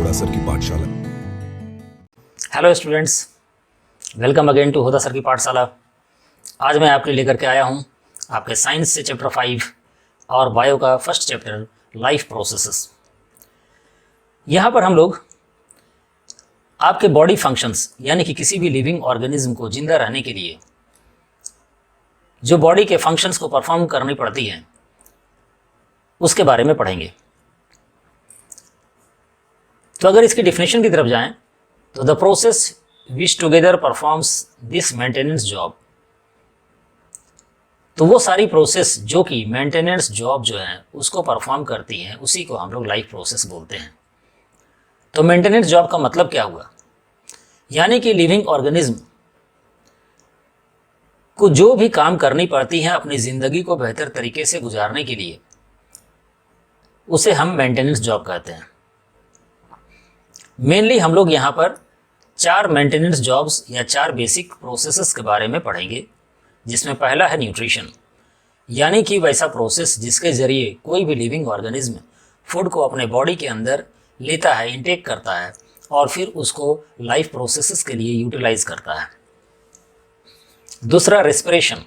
हुदा sir की पाठशाला। Hello students, welcome again to Huda sir की पाठशाला। आज मैं आपके लिए लेकर के आया हूँ आपके साइंस से चैप्टर 5 और बायो का फर्स्ट चैप्टर लाइफ प्रोसेसेस। यहाँ पर हम लोग आपके बॉडी फंक्शंस यानी कि किसी भी लिविंग ऑर्गेनिज्म को जिंदा रहने के लिए जो बॉडी के फंक्शंस को परफॉर्म करनी पड़ती हैं उसके बारे में पढ़ेंगे। तो अगर इसकी डिफिनेशन की तरफ जाएं तो the process which together performs this maintenance job, तो वो सारी प्रोसेस जो कि मेंटेनेंस जॉब जो है उसको परफॉर्म करती हैं उसी को हम लोग लाइफ प्रोसेस बोलते हैं। तो मेंटेनेंस जॉब का मतलब क्या हुआ, यानी कि लिविंग ऑर्गेनिज्म को जो भी काम करनी पड़ती है अपनी ज़िंदगी को बेहतर तरीके से गुजारने के लिए उसे हम मेंटेनेंस जॉब कहते हैं। मेनली हम लोग यहाँ पर 4 मेंटेनेंस जॉब्स या 4 बेसिक प्रोसेसेस के बारे में पढ़ेंगे, जिसमें पहला है न्यूट्रिशन, यानी कि वैसा प्रोसेस जिसके ज़रिए कोई भी लिविंग ऑर्गेनिज्म फूड को अपने बॉडी के अंदर लेता है, इंटेक करता है और फिर उसको लाइफ प्रोसेसेस के लिए यूटिलाइज करता है। दूसरा रेस्पिरेशन,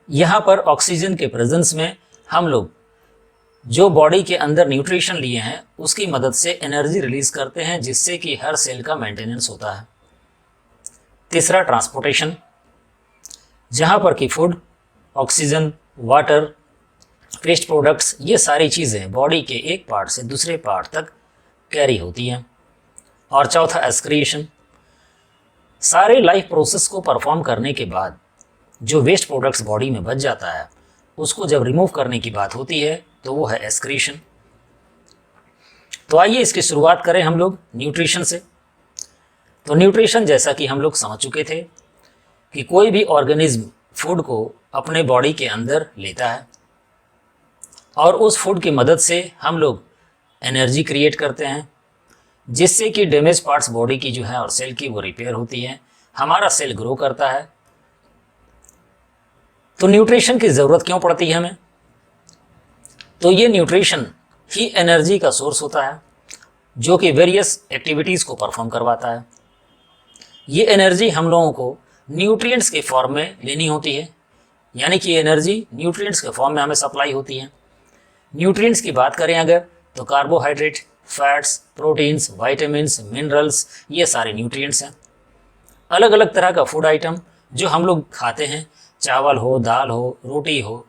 यहाँ पर ऑक्सीजन के प्रेजेंस में हम लोग जो बॉडी के अंदर न्यूट्रिशन लिए हैं उसकी मदद से एनर्जी रिलीज करते हैं, जिससे कि हर सेल का मेंटेनेंस होता है। तीसरा ट्रांसपोर्टेशन, जहाँ पर कि food, oxygen, water, waste products ये सारी चीज़ें बॉडी के एक पार्ट से दूसरे पार्ट तक कैरी होती हैं। और चौथा एक्सक्रीशन, सारे लाइफ प्रोसेस को परफॉर्म करने के बाद जो वेस्ट प्रोडक्ट्स बॉडी में बच जाता है उसको जब रिमूव करने की बात होती है तो वो है एक्सक्रीशन। तो आइए इसकी शुरुआत करें हम लोग न्यूट्रिशन से। तो न्यूट्रिशन जैसा कि हम लोग समझ चुके थे कि कोई भी ऑर्गेनिज्म फूड को अपने बॉडी के अंदर लेता है और उस फूड की मदद से हम लोग एनर्जी क्रिएट करते हैं, जिससे कि डैमेज पार्ट्स बॉडी की जो है और सेल की वो रिपेयर होती है, हमारा सेल ग्रो करता है। तो न्यूट्रिशन की ज़रूरत क्यों पड़ती है हमें, तो ये न्यूट्रिशन ही एनर्जी का सोर्स होता है जो कि वेरियस एक्टिविटीज़ को परफॉर्म करवाता है। ये एनर्जी हम लोगों को न्यूट्रिएंट्स के फॉर्म में लेनी होती है, यानी कि एनर्जी न्यूट्रिएंट्स के फॉर्म में हमें सप्लाई होती है। न्यूट्रिएंट्स की बात करें अगर तो carbohydrate, fats, proteins, vitamins, minerals ये सारे न्यूट्रिएंट्स हैं। अलग अलग तरह का फूड आइटम जो हम लोग खाते हैं, चावल हो, दाल हो, रोटी हो,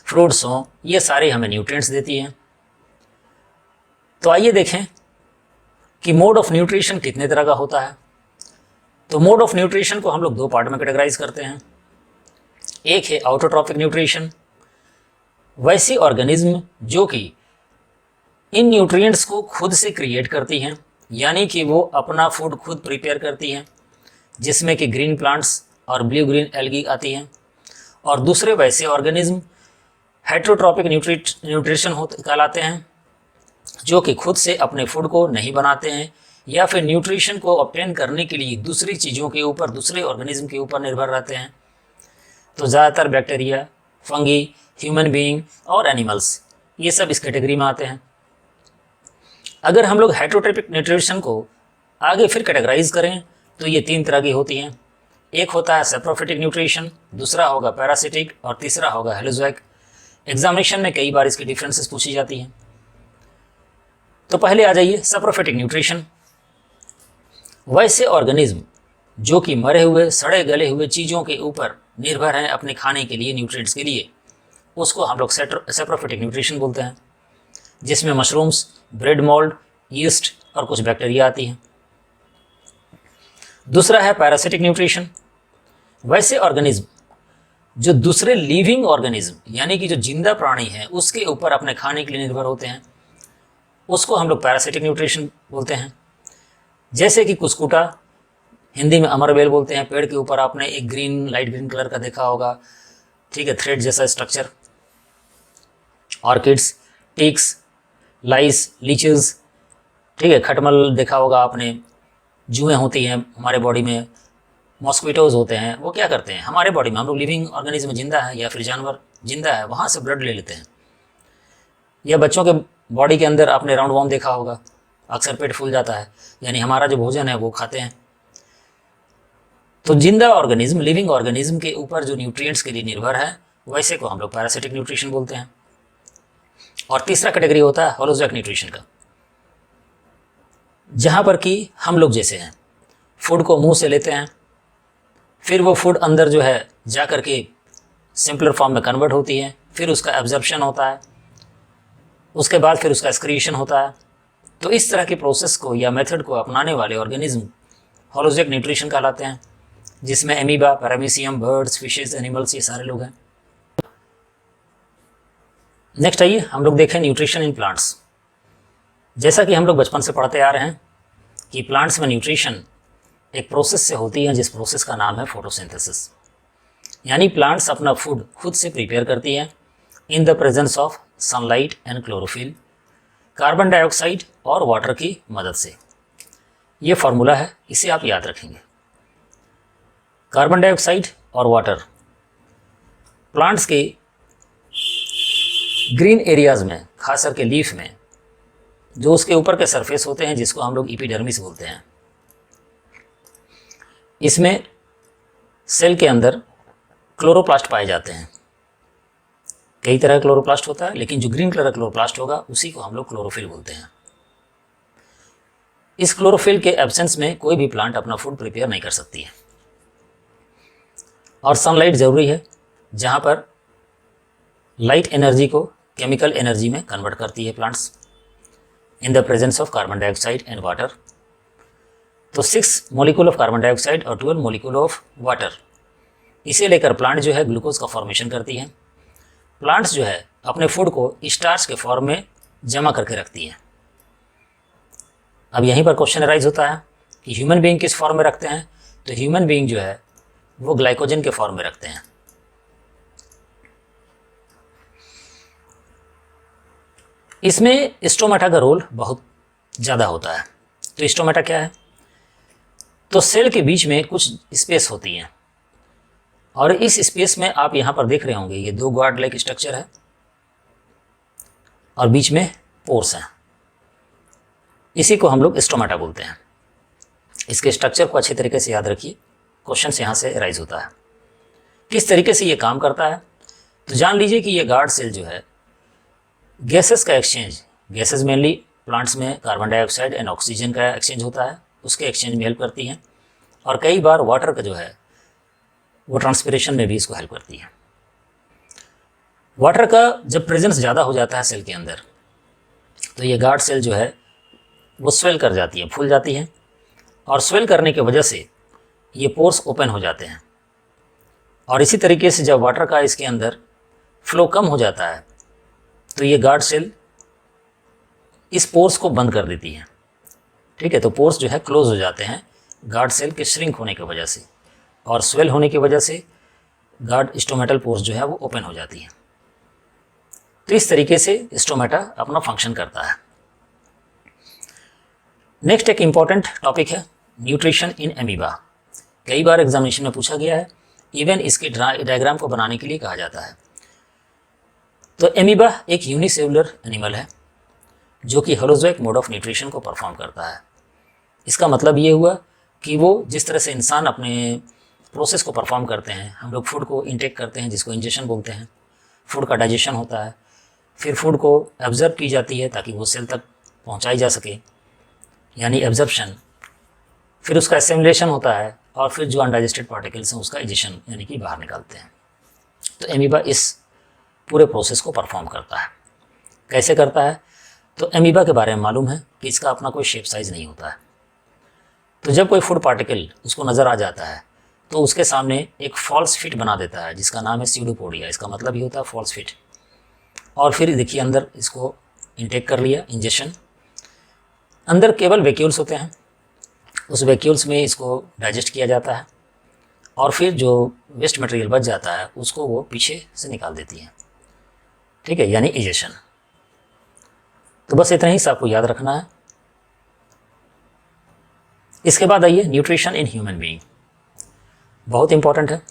फ्रूट्स हों, ये सारे हमें न्यूट्रिएंट्स देती हैं। तो आइए देखें कि मोड ऑफ न्यूट्रिशन कितने तरह का होता है। तो मोड ऑफ न्यूट्रिशन को हम लोग 2 पार्ट में कैटेगराइज करते हैं। एक है ऑटोट्रॉफिक न्यूट्रिशन, वैसी ऑर्गेनिज्म जो कि इन न्यूट्रिएंट्स को खुद से क्रिएट करती हैं, यानी कि वो अपना फूड खुद प्रिपेयर करती हैं, जिसमें कि ग्रीन प्लांट्स और ब्लू ग्रीन एल्गी आती हैं। और दूसरे वैसे ऑर्गेनिज्म हेटेरोट्रॉपिक न्यूट्रिशन कहलाते हैं, जो कि खुद से अपने फूड को नहीं बनाते हैं या फिर न्यूट्रिशन को ऑब्टेन करने के लिए दूसरी चीज़ों के ऊपर, दूसरे ऑर्गेनिज्म के ऊपर निर्भर रहते हैं। तो ज़्यादातर बैक्टीरिया, फंगी, ह्यूमन बीइंग और एनिमल्स ये सब इस कैटेगरी में आते हैं। अगर हम लोग हेटेरोट्रॉपिक न्यूट्रिशन को आगे फिर कैटेगराइज करें तो ये 3 तरह की होती हैं। एक होता है सैप्रोफिटिक न्यूट्रिशन, दूसरा होगा पैरासिटिक और तीसरा होगा हेलोजोइक। एग्जामिनेशन में कई बार इसकी डिफरेंसेस पूछी जाती हैं। तो पहले आ जाइए सैप्रोफिटिक न्यूट्रिशन। वैसे ऑर्गेनिज्म जो कि मरे हुए, सड़े गले हुए चीज़ों के ऊपर निर्भर हैं अपने खाने के लिए, न्यूट्रिएंट्स के लिए, उसको हम लोग सैप्रोफिटिक न्यूट्रिशन बोलते हैं, जिसमें मशरूम्स, ब्रेड मोल्ड, यीस्ट और कुछ बैक्टीरिया आती हैं। दूसरा है पैरासिटिक न्यूट्रिशन। वैसे ऑर्गेनिज्म जो दूसरे लिविंग ऑर्गेनिज्म यानी कि जो जिंदा प्राणी हैं उसके ऊपर अपने खाने के लिए निर्भर होते हैं, उसको हम लोग पैरासिटिक न्यूट्रिशन बोलते हैं। जैसे कि कुस्कुटा, हिंदी में अमरबेल बोलते हैं, पेड़ के ऊपर आपने एक ग्रीन, लाइट ग्रीन कलर का देखा होगा, ठीक है, थ्रेड जैसा स्ट्रक्चर। ऑर्किड्स, टिक्स, लाइस, लीचेस, ठीक है, खटमल देखा होगा आपने। जुएँ होती हैं हमारे बॉडी में, मॉस्किटोज़ होते हैं, वो क्या करते हैं हमारे बॉडी में, हम लोग लिविंग ऑर्गेनिज्म जिंदा है या फिर जानवर जिंदा है वहाँ से ब्लड ले लेते हैं। या बच्चों के बॉडी के अंदर आपने राउंड वॉर्म देखा होगा, अक्सर पेट फूल जाता है, यानी हमारा जो भोजन है वो खाते हैं। तो जिंदा ऑर्गेनिज्म, लिविंग ऑर्गेनिज्म के ऊपर जो न्यूट्रिएंट्स के लिए निर्भर है वैसे को हम लोग पैरासिटिक न्यूट्रिशन बोलते हैं। और तीसरा कैटेगरी होता है होलोजोइक न्यूट्रिशन का, जहाँ पर कि हम लोग जैसे हैं फूड को मुंह से लेते हैं, फिर वो फूड अंदर जो है जा कर के सिंपलर फॉर्म में कन्वर्ट होती है, फिर उसका एब्जॉर्प्शन होता है, उसके बाद फिर उसका एक्सक्रीशन होता है। तो इस तरह के प्रोसेस को या मेथड को अपनाने वाले ऑर्गेनिज्म होलोजोइक न्यूट्रिशन कहलाते हैं, जिसमें amoeba, paramecium, birds, fishes, animals, ये सारे लोग हैं। नेक्स्ट आइए हम लोग देखें न्यूट्रिशन इन प्लांट्स। जैसा कि हम लोग बचपन से पढ़ते आ रहे हैं कि प्लांट्स में न्यूट्रिशन एक प्रोसेस से होती है, जिस प्रोसेस का नाम है फोटोसिंथेसिस। यानी प्लांट्स अपना फूड खुद से प्रिपेयर करती हैं in the presence of sunlight and chlorophyll, carbon dioxide और वाटर की मदद से। ये फार्मूला है, इसे आप याद रखेंगे। कार्बन डाइऑक्साइड और वाटर प्लांट्स के ग्रीन एरियाज में, खास करके लीफ में, जो उसके ऊपर के सरफेस होते हैं जिसको हम लोग एपिडर्मिस बोलते हैं, इसमें सेल के अंदर क्लोरोप्लास्ट पाए जाते हैं। कई तरह का क्लोरोप्लास्ट होता है, लेकिन जो ग्रीन कलर का क्लोरोप्लास्ट होगा उसी को हम लोग क्लोरोफिल बोलते हैं। इस क्लोरोफिल के एब्सेंस में कोई भी प्लांट अपना फूड प्रिपेयर नहीं कर सकती है। और सनलाइट ज़रूरी है, जहाँ पर लाइट एनर्जी को केमिकल एनर्जी में कन्वर्ट करती है plants in the presence of carbon dioxide and water. तो 6 मॉलिक्यूल ऑफ कार्बन डाइऑक्साइड और 12 मॉलिक्यूल ऑफ वाटर, इसे लेकर प्लांट जो है ग्लूकोज का फॉर्मेशन करती है। प्लांट्स जो है अपने फूड को स्टार्च के फॉर्म में जमा करके रखती हैं। अब यहीं पर क्वेश्चन अराइज होता है कि ह्यूमन बीइंग किस फॉर्म में रखते हैं, तो ह्यूमन बीइंग जो है वो ग्लाइकोजन के फॉर्म में रखते हैं। इसमें स्टोमेटा का रोल बहुत ज़्यादा होता है। तो स्टोमेटा क्या है, तो सेल के बीच में कुछ स्पेस होती है, और इस स्पेस में आप यहाँ पर देख रहे होंगे ये 2 गार्ड लाइक स्ट्रक्चर है और बीच में पोर्स हैं। इसी को हम लोग स्टोमेटा बोलते हैं। इसके स्ट्रक्चर को अच्छे तरीके से याद रखिए, क्वेश्चन यहाँ से राइज होता है। किस तरीके से ये काम करता है, तो जान लीजिए कि ये गार्ड सेल जो है गैसेस का एक्सचेंज, गैसेस मेनली प्लांट्स में कार्बन डाइऑक्साइड एंड ऑक्सीजन का एक्सचेंज होता है, उसके एक्सचेंज में हेल्प करती हैं। और कई बार वाटर का जो है वो ट्रांसपिरेशन में भी इसको हेल्प करती है। वाटर का जब प्रेजेंस ज़्यादा हो जाता है सेल के अंदर, तो ये गार्ड सेल जो है वो स्वेल कर जाती है, फूल जाती है, और स्वेल करने की वजह से ये पोर्स ओपन हो जाते हैं। और इसी तरीके से जब वाटर का इसके अंदर फ्लो कम हो जाता है, तो ये गार्ड सेल इस पोर्स को बंद कर देती है। ठीक है, तो पोर्स जो है क्लोज हो जाते हैं गार्ड सेल के श्रिंक होने की वजह से, और स्वेल होने की वजह से गार्ड स्टोमेटल पोर्स जो है वो ओपन हो जाती है। तो इस तरीके से स्टोमेटा अपना फंक्शन करता है। नेक्स्ट एक इम्पॉर्टेंट टॉपिक है न्यूट्रिशन इन एमीबा। कई बार एग्जामिनेशन में पूछा गया है, इवन इसके डायग्राम को बनाने के लिए कहा जाता है। तो एमीबा एक यूनिसेलुलर एनिमल है जो कि होलोजोइक मोड ऑफ न्यूट्रिशन को परफॉर्म करता है। इसका मतलब ये हुआ कि वो जिस तरह से इंसान अपने प्रोसेस को परफॉर्म करते हैं, हम लोग फूड को इंटेक करते हैं जिसको इंजेशन बोलते हैं, फूड का डाइजेशन होता है, फिर फूड को एब्जर्व की जाती है ताकि वो सेल तक पहुंचाई जा सके, यानी एब्जर्प्शन, फिर उसका एसिमिलेशन होता है, और फिर जो अनडाइजेस्टेड पार्टिकल्स हैं उसका इजेशन यानी कि बाहर निकालते हैं। तो एमीबा इस पूरे प्रोसेस को परफॉर्म करता है। कैसे करता है, तो एमीबा के बारे में मालूम है कि इसका अपना कोई शेप साइज नहीं होता है। तो जब कोई फूड पार्टिकल उसको नज़र आ जाता है तो उसके सामने एक फॉल्स फिट बना देता है जिसका नाम है स्यूडोपोडिया। इसका मतलब ये होता है फॉल्स फिट। और फिर देखिए अंदर इसको इंटेक कर लिया, इंजेक्शन। अंदर केवल वैक्यूल्स होते हैं, उस वैक्यूल्स में इसको डाइजेस्ट किया जाता है, और फिर जो वेस्ट मटेरियल बच जाता है उसको वो पीछे से निकाल देती है। ठीक है, यानी इंजेक्शन। तो बस इतना ही आपको याद रखना है। इसके बाद आइए न्यूट्रिशन इन ह्यूमन बीइंग, बहुत इंपॉर्टेंट है।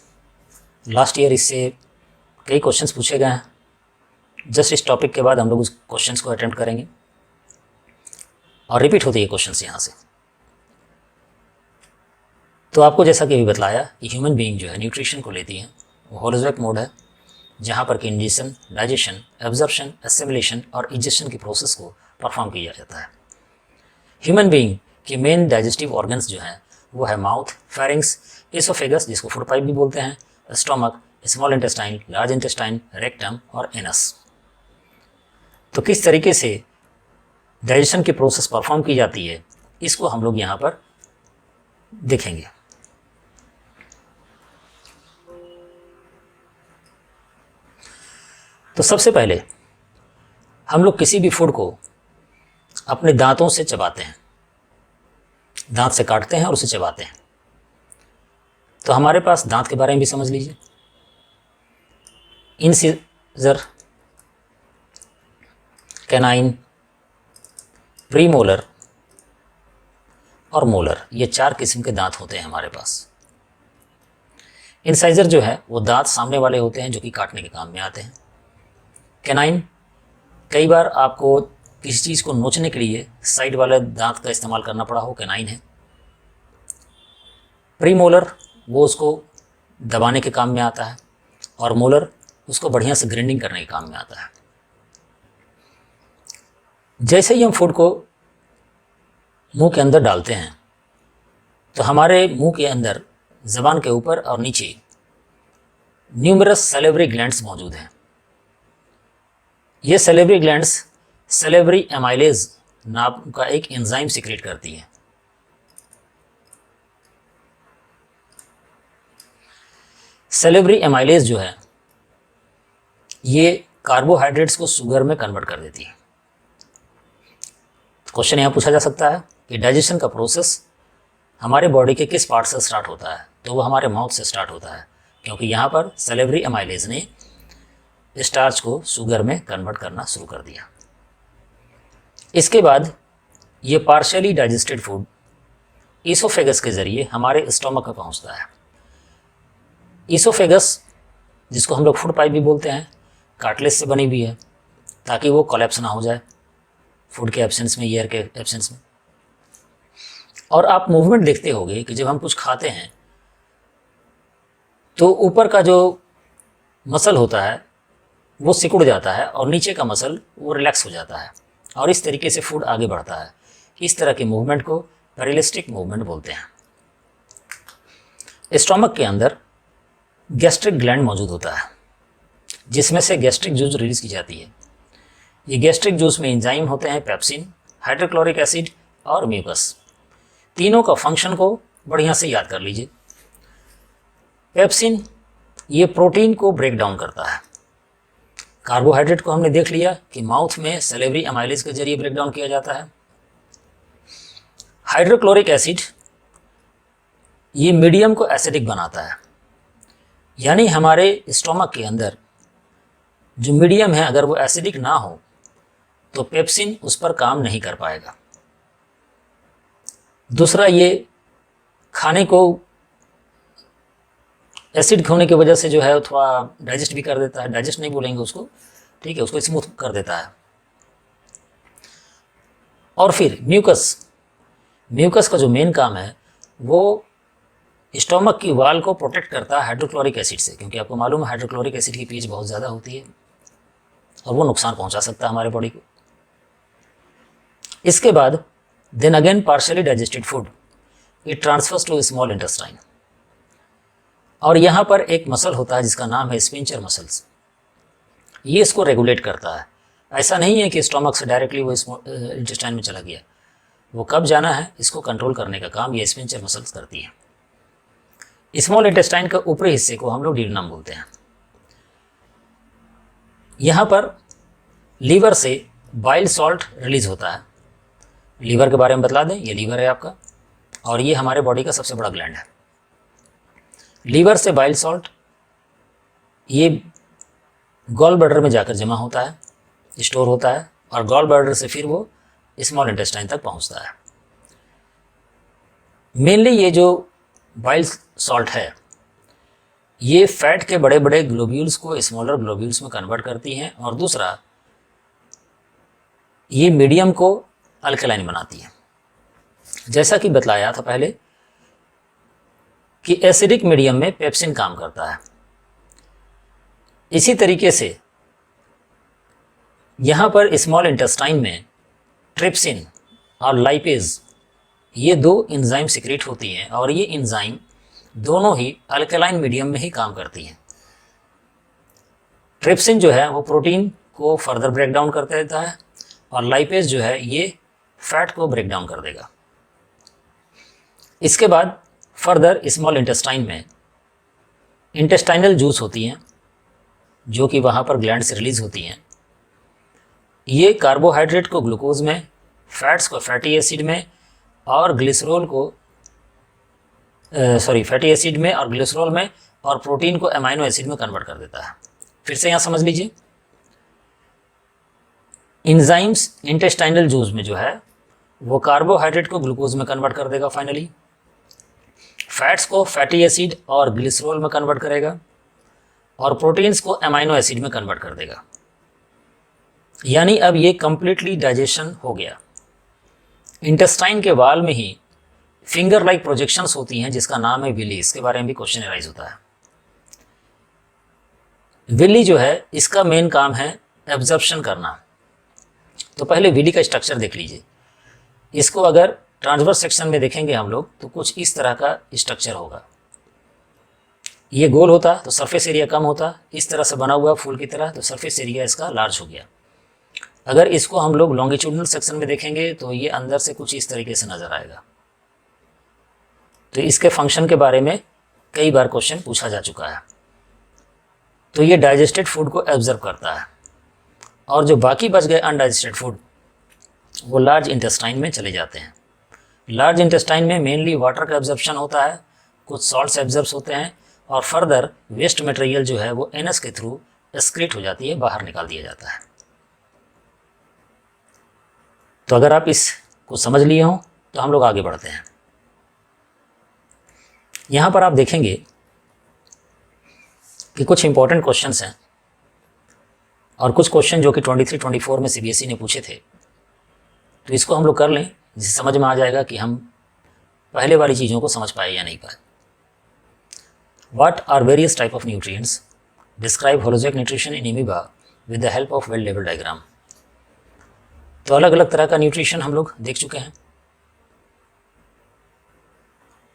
लास्ट ईयर इससे कई क्वेश्चंस पूछे गए हैं। जस्ट इस टॉपिक के बाद हम लोग उस क्वेश्चंस को अटेम्प्ट करेंगे। और रिपीट होते हैं क्वेश्चंस यहाँ से। तो आपको जैसा कि अभी बतलाया कि ह्यूमन बीइंग जो है न्यूट्रिशन को लेती है, वो होलोजोइक मोड है, जहाँ पर कि इंजेशन, डाइजेशन, एब्जॉर्प्शन, एसिमिलेशन और इजेशन की प्रोसेस को परफॉर्म किया जाता है। ह्यूमन बीइंग के मेन डाइजेस्टिव ऑर्गन्स जो हैं वो है माउथ, फेरिंग्स, एसोफेगस जिसको फूड पाइप भी बोलते हैं, stomach, small intestine, large intestine, rectum और एनस। तो किस तरीके से डाइजेशन की प्रोसेस परफॉर्म की जाती है, इसको हम लोग यहाँ पर देखेंगे। तो सबसे पहले हम लोग किसी भी फूड को अपने दांतों से चबाते हैं, दांत से काटते हैं और उसे चबाते हैं। तो हमारे पास दांत के बारे में भी समझ लीजिए। इंसिजर, कैनाइन, प्रीमोलर और मोलर, ये 4 किस्म के दांत होते हैं हमारे पास। इंसाइजर जो है वो दांत सामने वाले होते हैं जो कि काटने के काम में आते हैं। कैनाइन, कई बार आपको किसी चीज़ को नोचने के लिए साइड वाले दांत का इस्तेमाल करना पड़ा हो, कैनाइन है। प्रीमोलर, वो उसको दबाने के काम में आता है, और मोलर उसको बढ़िया से ग्राइंडिंग करने के काम में आता है। जैसे ही हम फूड को मुंह के अंदर डालते हैं तो हमारे मुंह के अंदर ज़बान के ऊपर और नीचे न्यूमरस सैलिवरी ग्लैंड्स मौजूद हैं। ये सैलिवरी ग्लैंड्स सैलिवरी एमाइलेज नाम का एक एंजाइम सीक्रेट करती है। सैलिवरी एमाइलेज जो है ये कार्बोहाइड्रेट्स को शुगर में कन्वर्ट कर देती है। क्वेश्चन यहाँ पूछा जा सकता है कि डाइजेशन का प्रोसेस हमारे बॉडी के किस पार्ट से स्टार्ट होता है, तो वो हमारे माउथ से स्टार्ट होता है, क्योंकि यहाँ पर सैलिवरी एमाइलेज ने स्टार्च को शुगर में कन्वर्ट करना शुरू कर दिया। इसके बाद ये पार्शियली डाइजेस्टेड फूड ईसोफेगस के ज़रिए हमारे स्टोमक में पहुँचता है। ईसोफेगस, जिसको हम लोग फूड पाइप भी बोलते हैं, कार्टिलेज से बनी हुई है ताकि वो कोलैप्स ना हो जाए फूड के एब्सेंस में, एयर के एब्सेंस में। और आप मूवमेंट देखते होंगे कि जब हम कुछ खाते हैं तो ऊपर का जो मसल होता है वो सिकुड़ जाता है और नीचे का मसल वो रिलैक्स हो जाता है, और इस तरीके से फूड आगे बढ़ता है। इस तरह के मूवमेंट को पेरिस्टलिक मूवमेंट बोलते हैं। स्टोमक के अंदर गैस्ट्रिक ग्लैंड मौजूद होता है जिसमें से गैस्ट्रिक जूस रिलीज की जाती है। ये गैस्ट्रिक जूस में एंजाइम होते हैं पेप्सिन, हाइड्रोक्लोरिक एसिड और म्यूकस। तीनों का फंक्शन को बढ़िया से याद कर लीजिए। पेप्सिन ये प्रोटीन को ब्रेक डाउन करता है। कार्बोहाइड्रेट को हमने देख लिया कि माउथ में सैलिवरी एमाइलेज के जरिए ब्रेक डाउन किया जाता है। हाइड्रोक्लोरिक एसिड ये मीडियम को एसिडिक बनाता है, यानी हमारे स्टोमक के अंदर जो मीडियम है अगर वो एसिडिक ना हो तो पेप्सिन उस पर काम नहीं कर पाएगा। दूसरा, ये खाने को एसिड होने की वजह से जो है थोड़ा डाइजेस्ट भी कर देता है, डाइजेस्ट नहीं बोलेंगे उसको, ठीक है, उसको स्मूथ कर देता है। और फिर म्यूकस, म्यूकस का जो मेन काम है वो स्टोमक की वाल को प्रोटेक्ट करता है हाइड्रोक्लोरिक एसिड से, क्योंकि आपको मालूम है हाइड्रोक्लोरिक एसिड की पीएच बहुत ज़्यादा होती है और वो नुकसान पहुंचा सकता है हमारे बॉडी को। इसके बाद then again partially digested food it transfers to small intestine, और यहाँ पर एक मसल होता है जिसका नाम है स्पिंचर मसल्स। ये इसको रेगुलेट करता है। ऐसा नहीं है कि स्टोमक से डायरेक्टली वो इंटेस्टाइन में चला गया, वो कब जाना है इसको कंट्रोल करने का काम ये स्पिंचर मसल्स करती है। स्मॉल इंटेस्टाइन के ऊपरी हिस्से को हम लोग ड्यूडेनम बोलते हैं। यहाँ पर लीवर से बाइल सॉल्ट रिलीज होता है। लीवर के बारे में बतला दें, ये लीवर है आपका और ये हमारे बॉडी का सबसे बड़ा ग्लैंड है। लीवर से बाइल सॉल्ट ये गॉल ब्लैडर में जाकर जमा होता है, स्टोर होता है, और गॉल ब्लैडर से फिर वो स्मॉल इंटेस्टाइन तक पहुंचता है। मेनली ये जो बाइल सॉल्ट है ये फैट के बड़े बड़े ग्लोब्यूल्स को स्मॉलर ग्लोब्यूल्स में कन्वर्ट करती हैं, और दूसरा ये मीडियम को अल्कलाइन बनाती है। जैसा कि बतलाया था पहले कि एसिडिक मीडियम में पेप्सिन काम करता है, इसी तरीके से यहाँ पर स्मॉल इंटेस्टाइन में ट्रिप्सिन और लाइपेज ये दो एंजाइम सिक्रेट होती हैं और ये एंजाइम दोनों ही अल्कलाइन मीडियम में ही काम करती हैं। ट्रिप्सिन जो है वो प्रोटीन को फर्दर ब्रेक डाउन कर देता है और लाइपेज जो है ये फैट को ब्रेक डाउन कर देगा। इसके बाद फर्दर स्मॉल इंटेस्टाइन में इंटेस्टाइनल जूस होती हैं जो कि वहाँ पर ग्लैंड से रिलीज होती हैं। ये कार्बोहाइड्रेट को ग्लूकोज में, फैट्स को फैटी एसिड में और ग्लिसरॉल को फैटी एसिड में और ग्लिसरॉल में और प्रोटीन को अमाइनो एसिड में कन्वर्ट कर देता है। फिर से यहाँ समझ लीजिए, एंजाइम्स इंटेस्टाइनल जूस में जो है वो कार्बोहाइड्रेट को ग्लूकोज में कन्वर्ट कर देगा, फाइनली फैट्स को फैटी एसिड और ग्लिसरॉल में कन्वर्ट करेगा और प्रोटीन्स को अमाइनो एसिड में कन्वर्ट कर देगा। यानी अब ये कंप्लीटली डाइजेशन हो गया। इंटेस्टाइन के वाल में ही फिंगर लाइक प्रोजेक्शंस होती हैं जिसका नाम है विली। इसके बारे में भी क्वेश्चन अराइज होता है। विली जो है इसका मेन काम है एब्जॉर्प्शन करना। तो पहले विली का स्ट्रक्चर देख लीजिए। इसको अगर ट्रांसवर्स सेक्शन में देखेंगे हम लोग तो कुछ इस तरह का स्ट्रक्चर होगा। ये गोल होता तो सरफेस एरिया कम होता, इस तरह से बना हुआ फूल की तरह, तो सरफेस एरिया इसका लार्ज हो गया। अगर इसको हम लोग लॉन्गिट्यूडनल सेक्शन में देखेंगे तो ये अंदर से कुछ इस तरीके से नजर आएगा। तो इसके फंक्शन के बारे में कई बार क्वेश्चन पूछा जा चुका है। तो ये डाइजेस्टेड फूड को एब्जर्व करता है और जो बाकी बच गए अनडाइजेस्टेड फूड वो लार्ज इंटेस्टाइन में चले जाते हैं। लार्ज इंटेस्टाइन में मेनली वाटर का एब्जॉर्प्शन होता है, कुछ सॉल्ट्स एब्जॉर्ब होते हैं और फर्दर वेस्ट मटेरियल जो है वो एनस के थ्रू एक्सक्रीट हो जाती है, बाहर निकाल दिया जाता है। तो अगर आप इसको समझ लिए हों तो हम लोग आगे बढ़ते हैं। यहाँ पर आप देखेंगे कि कुछ इंपॉर्टेंट क्वेश्चंस हैं और कुछ क्वेश्चन जो कि 23-24 में सीबीएसई ने पूछे थे। तो इसको हम लोग कर लें, जिससे समझ में आ जाएगा कि हम पहले वाली चीज़ों को समझ पाए या नहीं पाए। What are various type of nutrients? Describe holozoic nutrition in amoeba with the help of well labeled diagram. तो अलग अलग तरह का न्यूट्रिशन हम लोग देख चुके हैं,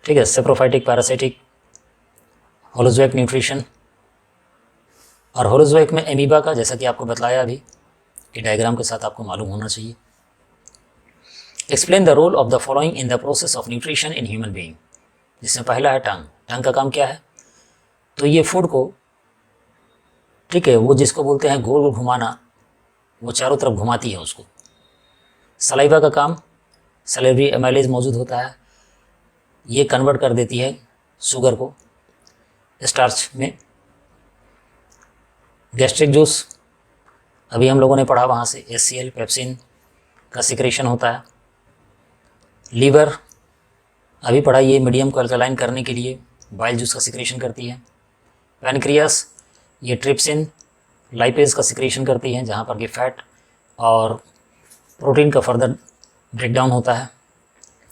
ठीक है। Saprophytic, parasitic, holozoic nutrition. और होलोजोइक में एमीबा का, जैसा कि आपको बतलाया अभी कि डायग्राम के साथ आपको मालूम होना चाहिए। Explain the role of the following in the process of nutrition in human being. जिसमें पहला है टंग। टंग का काम क्या है? तो ये फूड को, ठीक है, वो जिसको बोलते हैं गोल गोल घुमाना, वो चारों तरफ घुमाती है उसको। सलाइवा का काम, सलेवरी एमाइलेज मौजूद होता है, ये कन्वर्ट कर देती है शुगर को स्टार्च में। गैस्ट्रिक जूस, अभी हम लोगों ने पढ़ा वहाँ से, HCl पेप्सिन का सिक्रेशन होता है। लीवर, अभी पढ़ा, ये मीडियम को अल्कलाइन करने के लिए बाइल जूस का सिक्रेशन करती है। पैनक्रियास, ये ट्रिप्सिन लाइपेज का सिक्रेशन करती है, जहाँ पर कि फैट और प्रोटीन का फर्दर ब्रेकडाउन होता है।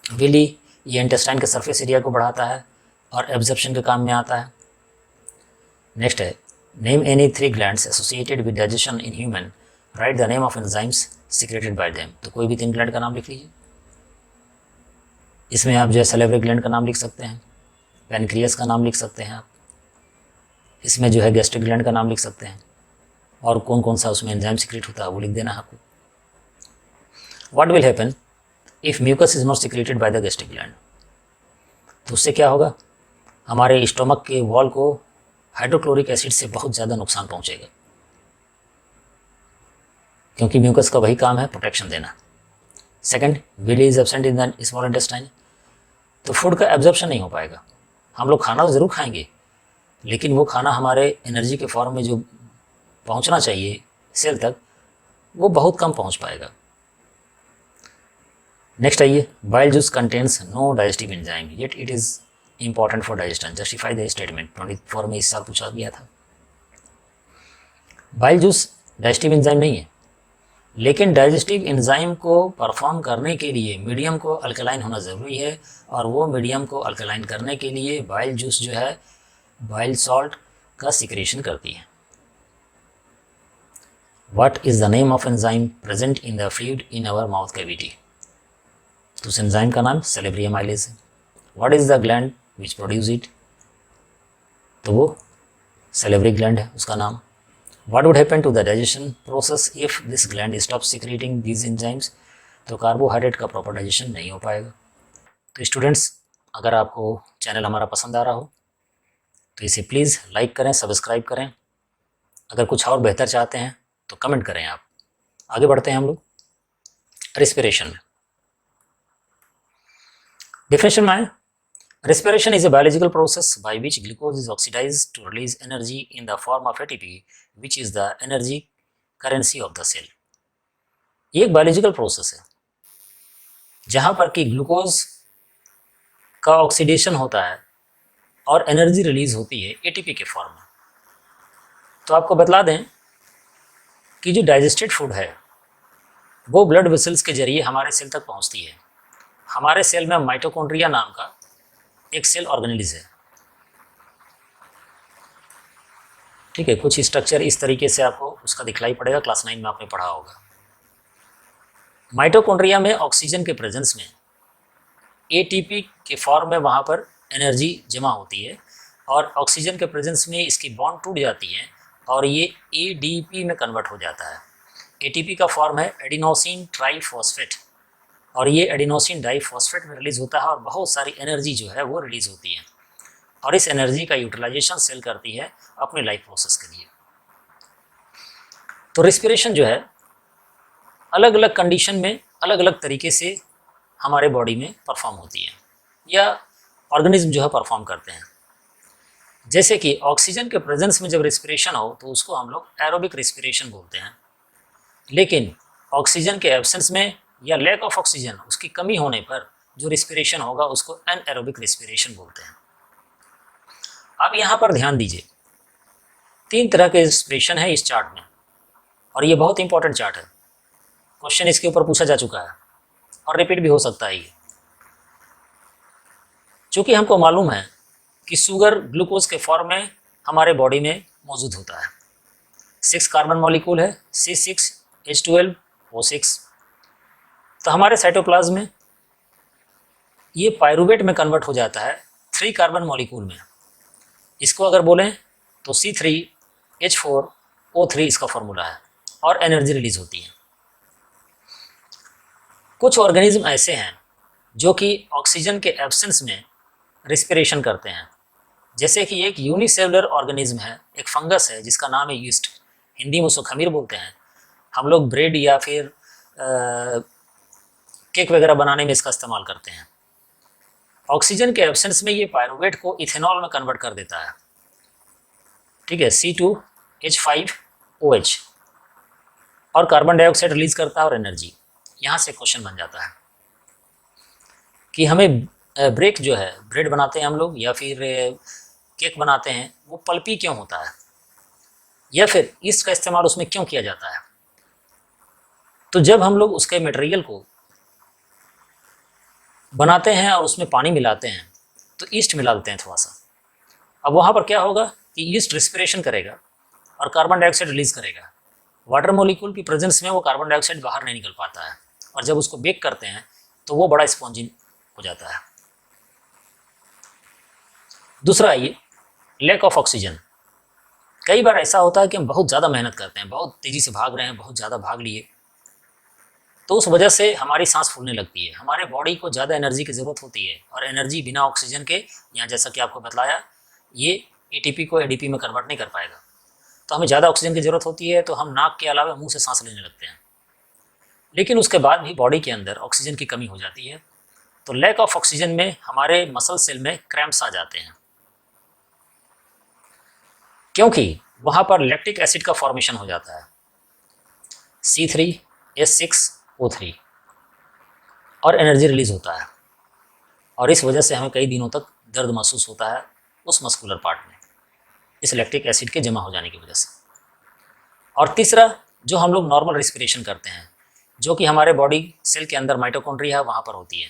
विली, ये इंटेस्टाइन के सरफेस एरिया को बढ़ाता है और एब्जॉर्प्शन के काम में आता है। नेक्स्ट है, name any 3 glands associated with digestion in human, right the name of enzymes secreted by them. तो कोई भी 3 ग्लैंड का नाम लिख लीजिए। इसमें आप जो है सलेवरी ग्लैंड का नाम लिख सकते हैं, पैनक्रियास का नाम लिख सकते हैं आप, इसमें जो है गैस्ट्रिक ग्लैंड का नाम लिख सकते हैं, और कौन कौन सा उसमें एंजाइम सिक्रेट होता है वो लिख देना है आपको। What will happen if mucus is not secreted by the gastric gland? तो उससे क्या होगा? हमारे स्टोमक के वॉल को हाइड्रोक्लोरिक एसिड से बहुत ज़्यादा नुकसान पहुंचेगा, क्योंकि म्यूकस का वही काम है प्रोटेक्शन देना। Second, villi is absent in the small intestine, तो फूड का एब्जॉर्प्शन नहीं हो पाएगा। हम लोग खाना ज़रूर खाएंगे, लेकिन वो खाना हमारे एनर्जी के फॉर्म में जो पहुंचना चाहिए सेल तक, वो बहुत कम पहुंच पाएगा। नेक्स्ट आइए, bile juice contains no digestive enzyme yet it is important for digestion, justify the statement. 24 में इस साल पूछा गया था। बाइल जूस डाइजेस्टिव एंजाइम नहीं है, लेकिन डाइजेस्टिव एंजाइम को परफॉर्म करने के लिए मीडियम को अल्कलाइन होना ज़रूरी है, और वो मीडियम को अल्कलाइन करने के लिए बाइल जूस जो है बाइल सॉल्ट का सिक्रेशन करती है। What is the name of enzyme present in the fluid in our mouth cavity? तो उस एंजाइम का नाम सेलेब्रियम माइलेज है। What is the gland which produce it? तो वो सेलेब्री ग्लैंड है उसका नाम। What would happen to the digestion process if this gland stops secreting these enzymes? तो कार्बोहाइड्रेट का प्रॉपर डाइजेशन नहीं हो पाएगा। तो स्टूडेंट्स, अगर आपको चैनल हमारा पसंद आ रहा हो तो इसे प्लीज़ लाइक करें, सब्सक्राइब करें। अगर कुछ और बेहतर चाहते हैं तो कमेंट करें आप। आगे बढ़ते हैं हम लोग रिस्पिरेशन में। डिफिनेशन में है, respiration is a biological process by which glucose is oxidized to release energy in the form of ATP, which is the energy currency of the cell। ये एक बायोलॉजिकल प्रोसेस है जहां पर कि ग्लूकोज का ऑक्सीडेशन होता है और एनर्जी रिलीज होती है एटीपी के फॉर्म में। तो आपको बतला दें कि जो डाइजेस्टेड फूड है वो ब्लड वेसल्स के जरिए हमारे सेल तक पहुंचती है। हमारे सेल में माइटोकॉन्ड्रिया नाम का एक सेल ऑर्गेनेलिज है, ठीक है। कुछ स्ट्रक्चर इस तरीके से आपको उसका दिखलाई पड़ेगा, क्लास 9 में आपने पढ़ा होगा। माइटोकॉन्ड्रिया में ऑक्सीजन के प्रेजेंस में एटीपी के फॉर्म में वहाँ पर एनर्जी जमा होती है, और ऑक्सीजन के प्रेजेंस में इसकी बॉन्ड टूट जाती है और ये एडीपी में कन्वर्ट हो जाता है। एटीपी का फॉर्म है एडिनोसिन ट्राइफॉस्फेट, और ये एडिनोसिन डाइफॉस्फेट में रिलीज होता है और बहुत सारी एनर्जी जो है वो रिलीज होती है, और इस एनर्जी का यूटिलाइजेशन सेल करती है अपने लाइफ प्रोसेस के लिए। तो रिस्पिरेशन जो है अलग अलग कंडीशन में अलग अलग तरीके से हमारे बॉडी में परफॉर्म होती है, या ऑर्गेनिज्म जो है परफॉर्म करते हैं। जैसे कि ऑक्सीजन के प्रेजेंस में जब रिस्पिरेशन हो तो उसको हम लोग एरोबिक रिस्पिरेशन बोलते हैं, लेकिन ऑक्सीजन के एब्सेंस में या लैक ऑफ ऑक्सीजन, उसकी कमी होने पर जो रिस्पिरेशन होगा उसको एनएरोबिक रिस्पिरेशन बोलते हैं। अब यहाँ पर ध्यान दीजिए, 3 तरह के रिस्पिरेशन है इस चार्ट में, और ये बहुत इंपॉर्टेंट चार्ट है। क्वेश्चन इसके ऊपर पूछा जा चुका है और रिपीट भी हो सकता है ये, चूँकि हमको मालूम है कि शुगर ग्लूकोज के फॉर्म में हमारे बॉडी में मौजूद होता है। 6 कार्बन मॉलिक्यूल है, C6H12O6। तो हमारे साइटोप्लाज्म में ये पायरूवेट में कन्वर्ट हो जाता है 3 कार्बन मॉलिक्यूल में। इसको अगर बोलें तो C3H4O3 इसका फॉर्मूला है, और एनर्जी रिलीज होती है। कुछ ऑर्गेनिज्म ऐसे हैं जो कि ऑक्सीजन के एब्सेंस में रिस्पिरेशन करते हैं, जैसे कि एक यूनिसेलुलर ऑर्गेनिज्म है, एक फंगस है जिसका नाम है यीस्ट, हिंदी में उसको खमीर बोलते हैं। हम लोग ब्रेड या फिर केक वगैरह बनाने में इसका इस्तेमाल करते हैं। ऑक्सीजन के एब्सेंस में ये पायरूवेट को इथेनॉल में कन्वर्ट कर देता है, ठीक है, C2H5OH, और कार्बन डाइऑक्साइड रिलीज करता है और एनर्जी। यहाँ से क्वेश्चन बन जाता है कि हमें ब्रेक जो है, ब्रेड बनाते हैं हम लोग या फिर केक बनाते हैं, वो पल्पी क्यों होता है, या फिर ईस्ट का इस्तेमाल उसमें क्यों किया जाता है। तो जब हम लोग उसके मटेरियल को बनाते हैं और उसमें पानी मिलाते हैं तो ईस्ट मिला देते हैं थोड़ा सा। अब वहाँ पर क्या होगा कि ईस्ट रिस्पिरेशन करेगा और कार्बन डाइऑक्साइड रिलीज करेगा। वाटर मॉलिक्यूल की प्रेजेंस में वो कार्बन डाइऑक्साइड बाहर नहीं निकल पाता है, और जब उसको बेक करते हैं तो वो बड़ा स्पॉन्जी हो जाता है। दूसरा ये लैक ऑफ ऑक्सीजन। कई बार ऐसा होता है कि हम बहुत ज़्यादा मेहनत करते हैं, बहुत तेज़ी से भाग रहे हैं, बहुत ज़्यादा भाग लिए, तो उस वजह से हमारी सांस फूलने लगती है। हमारे बॉडी को ज़्यादा एनर्जी की ज़रूरत होती है, और एनर्जी बिना ऑक्सीजन के, यहाँ जैसा कि आपको बतलाया, ये एटीपी को एडीपी में कन्वर्ट नहीं कर पाएगा। तो हमें ज़्यादा ऑक्सीजन की ज़रूरत होती है, तो हम नाक के अलावा मुंह से सांस लेने लगते हैं, लेकिन उसके बाद भी बॉडी के अंदर ऑक्सीजन की कमी हो जाती है। तो लैक ऑफ ऑक्सीजन में हमारे मसल सेल में क्रैम्प्स आ जाते हैं, क्योंकि वहाँ पर लैक्टिक एसिड का फॉर्मेशन हो जाता है, C3H6O3, और एनर्जी रिलीज होता है, और इस वजह से हमें कई दिनों तक दर्द महसूस होता है उस मस्कुलर पार्ट में, इस लैक्टिक एसिड के जमा हो जाने की वजह से। और तीसरा जो हम लोग नॉर्मल रेस्पिरेशन करते हैं, जो कि हमारे बॉडी सेल के अंदर माइटोकॉन्ड्रिया वहाँ पर होती है,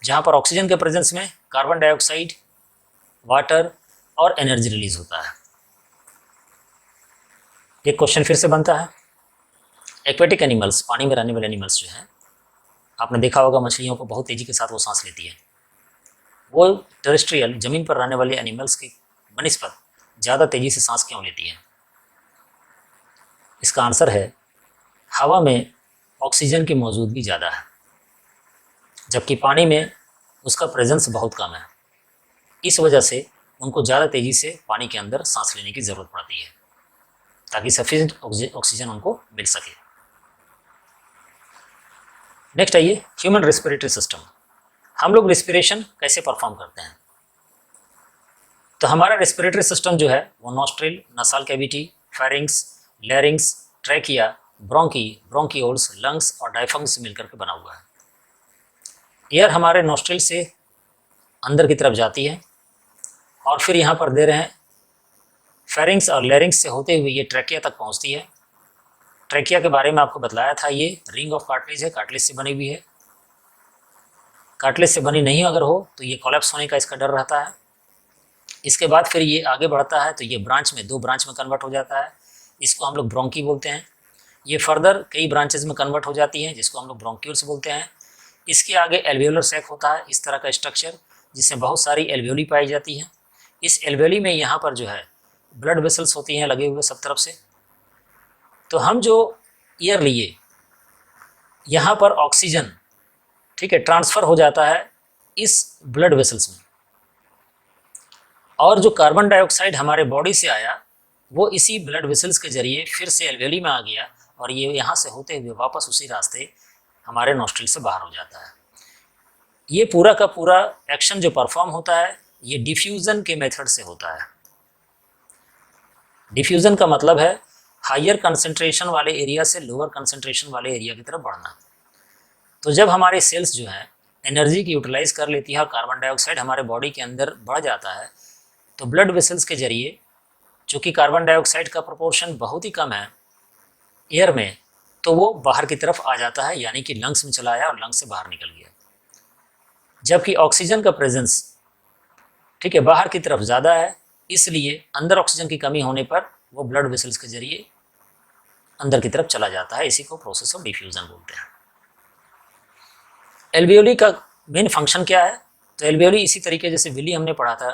जहाँ पर ऑक्सीजन के प्रेजेंस में कार्बन डाइऑक्साइड, वाटर और एनर्जी रिलीज होता है। एक क्वेश्चन फिर से बनता है, एक्वेटिक एनिमल्स, पानी में रहने वाले एनिमल्स जो हैं, आपने देखा होगा मछलियों को बहुत तेज़ी के साथ वो सांस लेती है, वो टेरेस्ट्रियल ज़मीन पर रहने वाले एनिमल्स की बनिस्पत ज़्यादा तेज़ी से सांस क्यों लेती है? इसका आंसर है हवा में ऑक्सीजन की मौजूदगी ज़्यादा है, जबकि पानी में उसका प्रेजेंस बहुत कम है। इस वजह से उनको ज़्यादा तेज़ी से पानी के अंदर सांस लेने की ज़रूरत पड़ती है, ताकि सफिशिएंट ऑक्सीजन उनको मिल सके। नेक्स्ट आइए, ह्यूमन रेस्पिरेटरी सिस्टम। हम लोग रेस्पिरेशन कैसे परफॉर्म करते हैं? तो हमारा रेस्पिरेटरी सिस्टम जो है वो नॉस्ट्रिल, नसाल cavity, pharynx, लैरिंग्स, trachea, bronchi, bronchioles, lungs और डायफ्राम से मिलकर के बना हुआ है। एयर हमारे नॉस्ट्रिल से अंदर की तरफ जाती है और फिर यहाँ पर दे रहे हैं फेरिंग्स और लैरिंग्स से होते हुए ये ट्रैकिया तक पहुँचती है। ट्रैकिया के बारे में आपको बतलाया था, ये रिंग ऑफ कार्टिलेज है, कार्टिलेज से बनी हुई है। कार्टिलेज से बनी नहीं अगर हो तो ये कोलैप्स होने का इसका डर रहता है। इसके बाद फिर ये आगे बढ़ता है तो ये ब्रांच में, 2 ब्रांच में कन्वर्ट हो जाता है, इसको हम लोग ब्रोंकी बोलते हैं। ये फर्दर कई ब्रांचेज में कन्वर्ट हो जाती हैं, जिसको हम लोग ब्रोंक्यूल्स बोलते हैं। इसके आगे एल्वियोलर सैक होता है, इस तरह का स्ट्रक्चर, जिसमें बहुत सारी एल्वियोली पाई जाती हैं। इस एल्वियोली में यहाँ पर जो है ब्लड वेसल्स होती हैं लगे हुए सब तरफ से। तो हम जो एयर लिए, यहाँ पर ऑक्सीजन, ठीक है, ट्रांसफ़र हो जाता है इस ब्लड वेसल्स में, और जो कार्बन डाइऑक्साइड हमारे बॉडी से आया वो इसी ब्लड वेसल्स के जरिए फिर से एल्वियोली में आ गया और ये यहाँ से होते हुए वापस उसी रास्ते हमारे नॉस्ट्रिल से बाहर हो जाता है। ये पूरा का पूरा एक्शन जो परफॉर्म होता है ये डिफ्यूज़न के मेथड से होता है। डिफ्यूज़न का मतलब है हायर कंसंट्रेशन वाले एरिया से लोअर कंसंट्रेशन वाले एरिया की तरफ बढ़ना। तो जब हमारे सेल्स जो है एनर्जी की यूटिलाइज कर लेती है और कार्बन डाइऑक्साइड हमारे बॉडी के अंदर बढ़ जाता है, तो ब्लड वेसल्स के जरिए, चूँकि कार्बन डाइऑक्साइड का प्रोपोर्शन बहुत ही कम है एयर में, तो वो बाहर की तरफ आ जाता है, यानी कि लंग्स में चला आया और लंग्स से बाहर निकल गया। जबकि ऑक्सीजन का प्रेजेंस, ठीक है, बाहर की तरफ ज़्यादा है, इसलिए अंदर ऑक्सीजन की कमी होने पर वो ब्लड वेसल्स के जरिए अंदर की तरफ चला जाता है। इसी को प्रोसेस ऑफ डिफ्यूज़न बोलते हैं। एल्वियोली का मेन फंक्शन क्या है? तो एल्वियोली इसी तरीके जैसे विली हमने पढ़ा था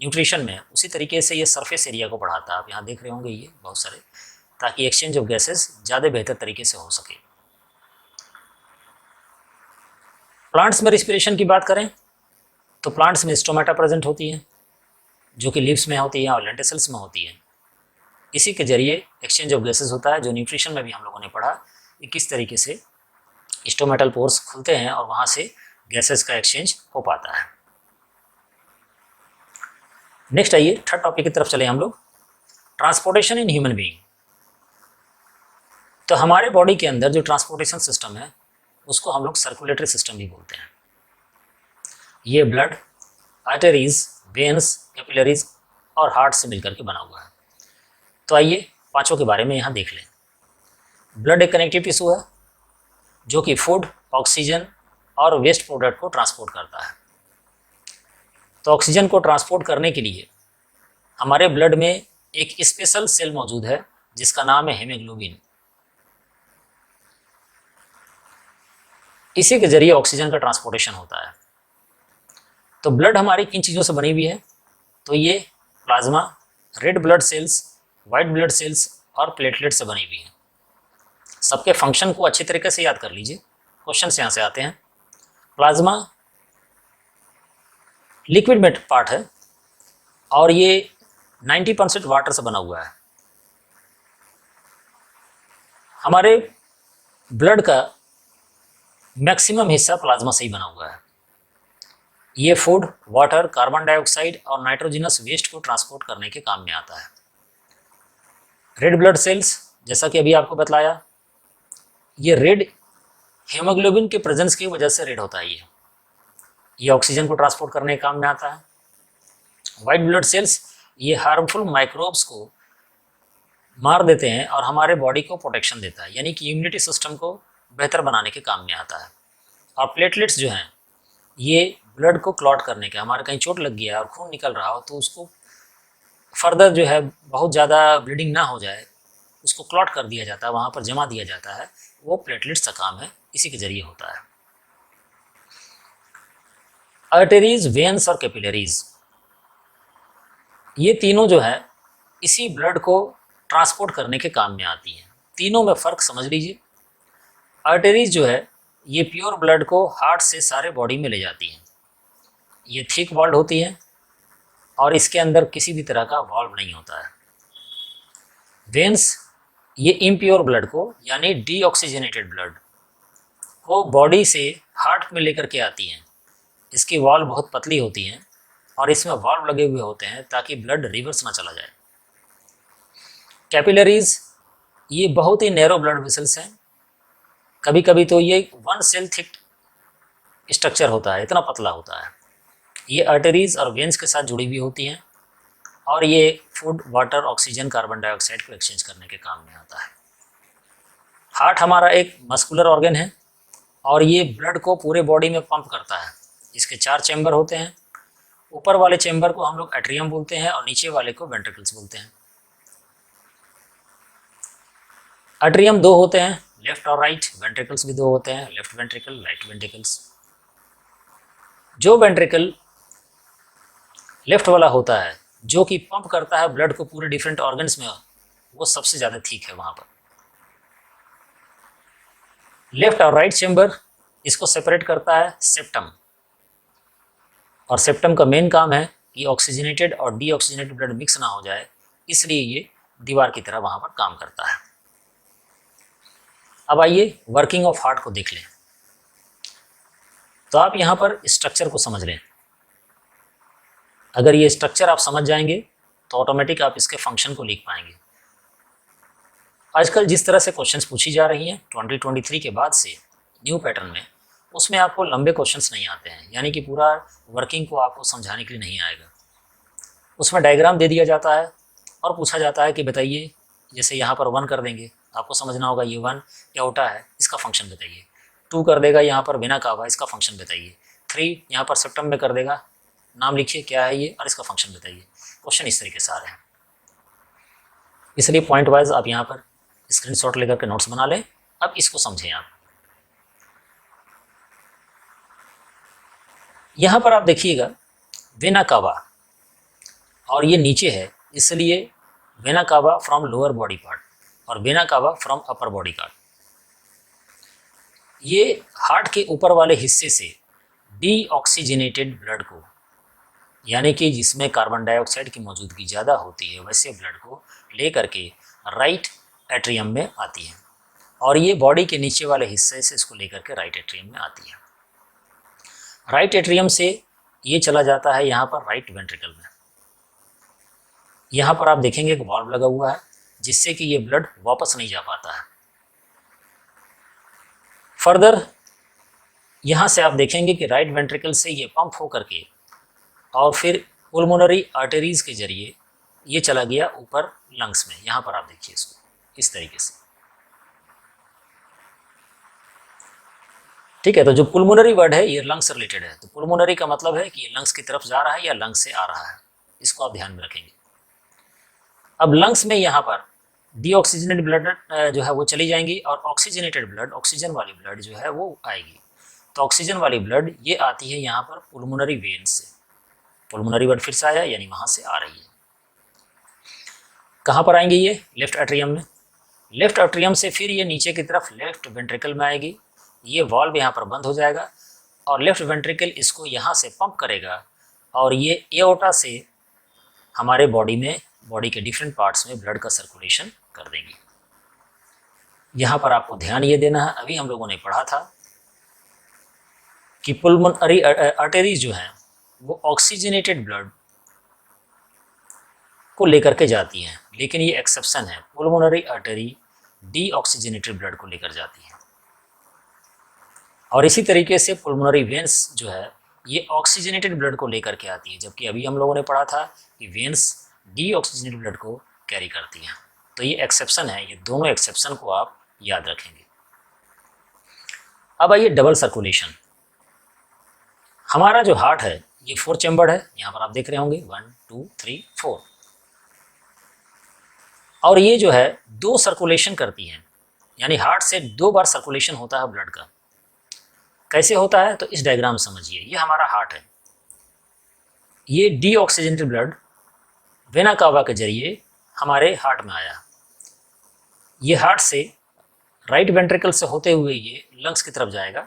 न्यूट्रिशन में, उसी तरीके से ये सरफेस एरिया को बढ़ाता है। आप यहाँ देख रहे होंगे ये बहुत सारे, ताकि एक्सचेंज ऑफ गैसेस ज़्यादा बेहतर तरीके से हो सके। प्लांट्स में रिस्पिरेशन की बात करें तो प्लांट्स में स्टोमेटा प्रेजेंट होती है, जो कि लीव्स में होती है और लेंटिसल्स में होती है। इसी के जरिए एक्सचेंज ऑफ गैसेस होता है, जो न्यूट्रिशन में भी हम लोगों ने पढ़ा कि किस तरीके से स्टोमेटल पोर्स खुलते हैं और वहाँ से गैसेस का एक्सचेंज हो पाता है। नेक्स्ट आइए थर्ड टॉपिक की तरफ चले हम लोग, ट्रांसपोर्टेशन इन ह्यूमन बीइंग। तो हमारे बॉडी के अंदर जो ट्रांसपोर्टेशन सिस्टम है उसको हम लोग सर्कुलेटरी सिस्टम भी बोलते हैं। ये ब्लड, आर्टरीज, वेन्स, कैपिलरीज और हार्ट से मिलकर के बना हुआ है। तो आइए पांचों के बारे में यहाँ देख लें। ब्लड एक कनेक्टिव टिश्यू है जो कि फूड, ऑक्सीजन और वेस्ट प्रोडक्ट को ट्रांसपोर्ट करता है। तो ऑक्सीजन को ट्रांसपोर्ट करने के लिए हमारे ब्लड में एक स्पेशल सेल मौजूद है जिसका नाम है हीमोग्लोबिन। इसी के जरिए ऑक्सीजन का ट्रांसपोर्टेशन होता है। तो ब्लड हमारी किन चीज़ों से बनी हुई है? तो ये plasma, red blood cells, white blood cells और प्लेटलेट से बनी हुई है। सबके फंक्शन को अच्छी तरीके से याद कर लीजिए, क्वेश्चन यहाँ से आते हैं। प्लाज्मा लिक्विड में पार्ट है और ये 90% वाटर से बना हुआ है। हमारे ब्लड का मैक्सिमम हिस्सा प्लाज्मा से ही बना हुआ है। ये फूड, वाटर, कार्बन डाइऑक्साइड और नाइट्रोजनस वेस्ट को ट्रांसपोर्ट करने के काम में आता है। रेड ब्लड सेल्स, जैसा कि अभी आपको बतलाया, ये रेड हीमोग्लोबिन के प्रेजेंस की वजह से रेड होता है। ये ऑक्सीजन को ट्रांसपोर्ट करने के काम में आता है। वाइट ब्लड सेल्स, ये हार्मफुल माइक्रोब्स को मार देते हैं और हमारे बॉडी को प्रोटेक्शन देता है, यानी कि इम्यूनिटी सिस्टम को बेहतर बनाने के काम में आता है। और प्लेटलेट्स जो हैं ये ब्लड को क्लॉट करने के, हमारे कहीं चोट लग गया और खून निकल रहा हो तो उसको फर्दर जो है बहुत ज़्यादा ब्लीडिंग ना हो जाए, उसको क्लॉट कर दिया जाता है, वहाँ पर जमा दिया जाता है, वो प्लेटलेट्स का काम है, इसी के जरिए होता है। आर्टरीज, वेन्स और कैपिलरीज, ये तीनों जो है इसी ब्लड को ट्रांसपोर्ट करने के काम में आती हैं। तीनों में फ़र्क समझ लीजिए। आर्टरीज जो है ये प्योर ब्लड को हार्ट से सारे बॉडी में ले जाती हैं। ये थिक वॉल्ड होती हैं और इसके अंदर किसी भी तरह का वॉल्व नहीं होता है। वेन्स ये इम्प्योर ब्लड को, यानी डीऑक्सीजनेटेड ब्लड को बॉडी से हार्ट में लेकर के आती हैं। इसकी वॉल्व बहुत पतली होती हैं और इसमें वॉल्व लगे हुए होते हैं ताकि ब्लड रिवर्स ना चला जाए। कैपिलरीज ये बहुत ही नैरो ब्लड वेसल्स हैं, कभी कभी तो ये 1 सेल थिक स्ट्रक्चर होता है, इतना पतला होता है। ये आर्टरीज और वेन्स के साथ जुड़ी हुई होती हैं और ये food, water, oxygen, carbon dioxide को एक्सचेंज करने के काम में आता है। हार्ट हमारा एक मस्कुलर ऑर्गन है और ये ब्लड को पूरे बॉडी में पंप करता है। इसके 4 चैम्बर होते हैं। ऊपर वाले चैम्बर को हम लोग एट्रियम बोलते हैं और नीचे वाले को वेंट्रिकल्स बोलते हैं। एट्रियम 2 होते हैं, लेफ्ट और राइट। वेंट्रिकल्स भी 2 होते हैं, लेफ्ट वेंट्रिकल, राइट वेंट्रिकल्स। जो वेंट्रिकल लेफ्ट वाला होता है, जो कि पंप करता है ब्लड को पूरे डिफरेंट ऑर्गन्स में, वो सबसे ज़्यादा ठीक है वहाँ पर। लेफ्ट और राइट चैम्बर, इसको सेपरेट करता है सेप्टम, और सेप्टम का मेन काम है कि ऑक्सीजनेटेड और डीऑक्सीजनेटेड ब्लड मिक्स ना हो जाए, इसलिए ये दीवार की तरह वहाँ पर काम करता है। अब आइए वर्किंग ऑफ हार्ट को देख लें। तो आप यहाँ पर स्ट्रक्चर को समझ लें। अगर ये स्ट्रक्चर आप समझ जाएंगे तो ऑटोमेटिक आप इसके फंक्शन को लिख पाएंगे। आजकल जिस तरह से क्वेश्चंस पूछी जा रही हैं 2023 के बाद से न्यू पैटर्न में, उसमें आपको लंबे क्वेश्चंस नहीं आते हैं, यानी कि पूरा वर्किंग को आपको समझाने के लिए नहीं आएगा। उसमें डायग्राम दे दिया जाता है और पूछा जाता है कि बताइए, जैसे यहाँ पर 1 कर देंगे, आपको समझना होगा ये 1 एओर्टा है, इसका फंक्शन बताइए। 2 कर देगा यहाँ पर वेना कावा, इसका फंक्शन बताइए। 3 यहाँ पर सेप्टम में कर देगा, नाम लिखिए क्या है ये और इसका फंक्शन बताइए। क्वेश्चन इस तरीके से आ रहे हैं, इसलिए पॉइंट वाइज आप यहाँ पर स्क्रीनशॉट लेकर के नोट्स बना लें। अब इसको समझें आप। यहाँ पर आप देखिएगा वेना कावा और ये नीचे है, इसलिए vena cava from lower body part और vena cava from upper body part. ये हार्ट के ऊपर वाले हिस्से से डीऑक्सीजनेटेड ब्लड को, यानी कि जिसमें कार्बन डाइऑक्साइड की मौजूदगी ज़्यादा होती है, वैसे ब्लड को ले करके राइट एट्रियम में आती है और ये बॉडी के नीचे वाले हिस्से से इसको लेकर के राइट एट्रियम में आती है। राइट एट्रियम से ये चला जाता है यहाँ पर राइट वेंट्रिकल में। यहाँ पर आप देखेंगे एक वाल्व लगा हुआ है जिससे कि ये ब्लड वापस नहीं जा पाता है। फर्दर यहाँ से आप देखेंगे कि राइट वेंट्रिकल से ये पंप हो करके और फिर पुल्मोनरी आर्टरीज के जरिए ये चला गया ऊपर लंग्स में। यहाँ पर आप देखिए इसको इस तरीके से, ठीक है। तो जो पुल्मोनरी वर्ड है ये लंग्स से रिलेटेड है, तो पुल्मोनरी का मतलब है कि ये लंग्स की तरफ जा रहा है या लंग्स से आ रहा है, इसको आप ध्यान में रखेंगे। अब लंग्स में यहाँ पर डीऑक्सीजनेटेड ब्लड जो है वो चली जाएंगी और ऑक्सीजनेटेड ब्लड, ऑक्सीजन वाली ब्लड जो है वो आएगी। तो ऑक्सीजन वाली ब्लड ये आती है यहाँ पर पुल्मोनरी वेन से। पुल्मोनरी वर्ड फिर से आया, यानी वहाँ से आ रही है। कहाँ पर आएंगे ये? लेफ्ट एट्रियम में। लेफ्ट एट्रियम से फिर ये नीचे की तरफ लेफ्ट वेंट्रिकल में आएगी। ये वॉल्व यहाँ पर बंद हो जाएगा और लेफ्ट वेंट्रिकल इसको यहाँ से पंप करेगा और ये एओर्टा से हमारे बॉडी में, बॉडी के डिफरेंट पार्ट्स में ब्लड का सर्कुलेशन कर देंगी। यहाँ पर आपको ध्यान ये देना है, अभी हम लोगों ने पढ़ा था कि पुल्मोनरी आर्टरीज जो हैं वो ऑक्सीजनेटेड ब्लड को लेकर के जाती हैं, लेकिन ये एक्सेप्शन है, पुल्मोनरी आर्टरी डीऑक्सीजनेटेड ब्लड को लेकर जाती है। और इसी तरीके से पुल्मोनरी वेन्स जो है ये ऑक्सीजनेटेड ब्लड को लेकर के आती है, जबकि अभी हम लोगों ने पढ़ा था कि वेन्स डीऑक्सीजनेटेड ब्लड को कैरी करती हैं। तो ये एक्सेप्शन है, ये दोनों एक्सेप्शन को आप याद रखेंगे। अब आइए डबल सर्कुलेशन। हमारा जो हार्ट है ये 4 चैम्बर है, यहाँ पर आप देख रहे होंगे 1 2 3 4, और ये जो है 2 सर्कुलेशन करती है, यानी हार्ट से 2 बार सर्कुलेशन होता है ब्लड का। कैसे होता है तो इस डायग्राम समझिए। ये हमारा हार्ट है, ये डीऑक्सीजनेटेड ब्लड वेना कावा के जरिए हमारे हार्ट में आया। ये हार्ट से राइट वेंट्रिकल से होते हुए ये लंग्स की तरफ जाएगा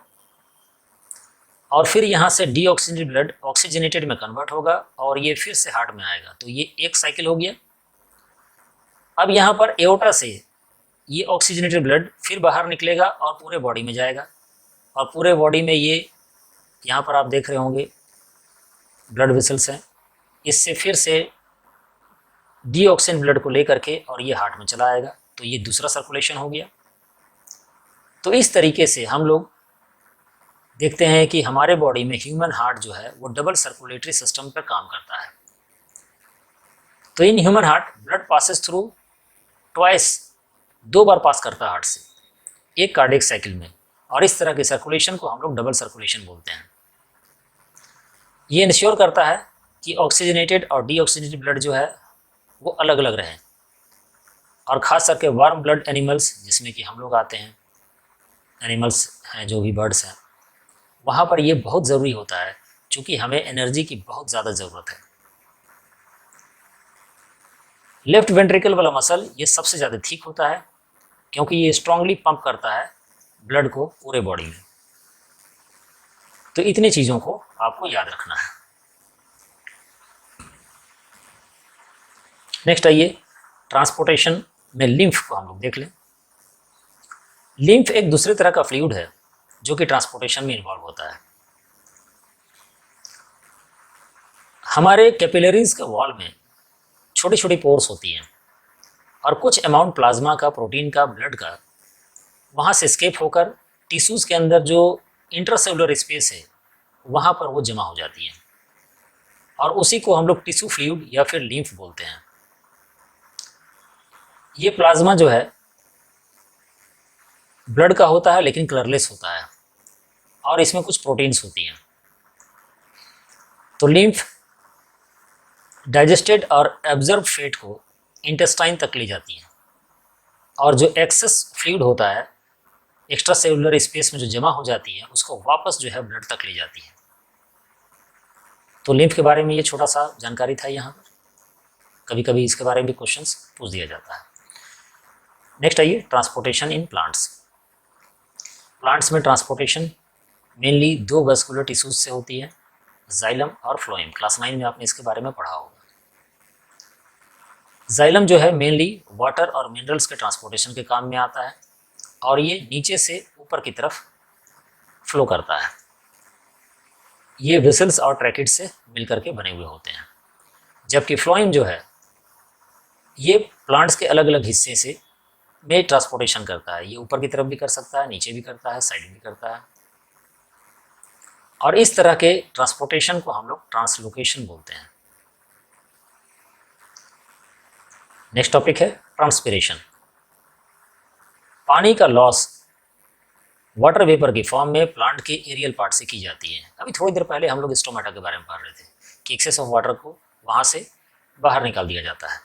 और फिर यहाँ से डीऑक्सीजनेटेड ब्लड ऑक्सीजनेटेड में कन्वर्ट होगा और ये फिर से हार्ट में आएगा। तो ये एक साइकिल हो गया। अब यहाँ पर एओर्टा से ये ऑक्सीजनेटेड ब्लड फिर बाहर निकलेगा और पूरे बॉडी में जाएगा, और पूरे बॉडी में ये यहाँ पर आप देख रहे होंगे ब्लड वेसल्स हैं, इससे फिर से डीऑक्सीजन ब्लड को लेकर के और ये हार्ट में चला आएगा। तो ये दूसरा सर्कुलेशन हो गया। तो इस तरीके से हम लोग देखते हैं कि हमारे बॉडी में ह्यूमन हार्ट जो है वो डबल सर्कुलेटरी सिस्टम पर काम करता है। तो in human heart blood passes through twice, 2 बार पास करता है हार्ट से एक कार्डियक साइकिल में, और इस तरह के सर्कुलेशन को हम लोग डबल सर्कुलेशन बोलते हैं। ये इंश्योर करता है कि ऑक्सीजनेटेड और डीऑक्सीजनेटेड ब्लड जो है वो अलग अलग रहें, और खास करके वार्म ब्लड एनिमल्स जिसमें कि हम लोग आते हैं, एनिमल्स हैं जो भी बर्ड्स हैं, वहाँ पर ये बहुत ज़रूरी होता है क्योंकि हमें एनर्जी की बहुत ज़्यादा ज़रूरत है। लेफ्ट वेंट्रिकल वाला मसल ये सबसे ज़्यादा ठीक होता है क्योंकि ये स्ट्रांगली पंप करता है ब्लड को पूरे बॉडी में। तो इतनी चीज़ों को आपको याद रखना है। नेक्स्ट आइए ट्रांसपोर्टेशन में लिम्फ को हम लोग देख लें। लिम्फ एक दूसरे तरह का फ्लूइड है जो कि ट्रांसपोर्टेशन में इन्वॉल्व होता है। हमारे कैपिलरीज के वॉल में छोटी छोटी पोर्स होती हैं और कुछ अमाउंट प्लाज्मा का, प्रोटीन का, ब्लड का वहाँ से स्केप होकर टिश्यूज़ के अंदर जो इंट्रासेलुलर स्पेस है वहाँ पर वो जमा हो जाती है, और उसी को हम लोग टिश्यू फ्लूइड या फिर लिम्फ बोलते हैं। ये प्लाज्मा जो है ब्लड का होता है लेकिन कलरलेस होता है, और इसमें कुछ प्रोटीन्स होती हैं। तो लिम्फ डाइजेस्टेड और एब्जॉर्ब फैट को इंटेस्टाइन तक ले जाती है, और जो एक्सेस फ्लूइड होता है एक्स्ट्रा सेलुलर स्पेस में जो जमा हो जाती है उसको वापस जो है ब्लड तक ले जाती है। तो लिम्फ के बारे में ये छोटा सा जानकारी था यहाँ पर। कभी कभी इसके बारे में भी क्वेश्चंस पूछ दिया जाता है। नेक्स्ट आइए ट्रांसपोर्टेशन इन प्लांट्स। प्लांट्स में ट्रांसपोर्टेशन मेनली 2 वैस्कुलर टिश्यूज से होती है, जाइलम और फ्लोएम। क्लास 9 में आपने इसके बारे में पढ़ा होगा। जाइलम जो है मेनली वाटर और मिनरल्स के ट्रांसपोर्टेशन के काम में आता है, और ये नीचे से ऊपर की तरफ फ्लो करता है। ये वेसल्स और ट्रैकेट से मिलकर के बने हुए होते हैं, जबकि फ्लोएम जो है ये प्लांट्स के अलग अलग हिस्से से में ट्रांसपोर्टेशन करता है। ये ऊपर की तरफ भी कर सकता है, नीचे भी करता है, साइड भी करता है, और इस तरह के ट्रांसपोर्टेशन को हम लोग ट्रांसलोकेशन बोलते हैं। नेक्स्ट टॉपिक है ट्रांसपिरेशन। पानी का लॉस वाटर वेपर की फॉर्म में प्लांट के एरियल पार्ट से की जाती है। अभी थोड़ी देर पहले हम लोग स्टोमेटा के बारे में पढ़ रहे थे कि एक्सेस ऑफ वाटर को वहाँ से बाहर निकाल दिया जाता है।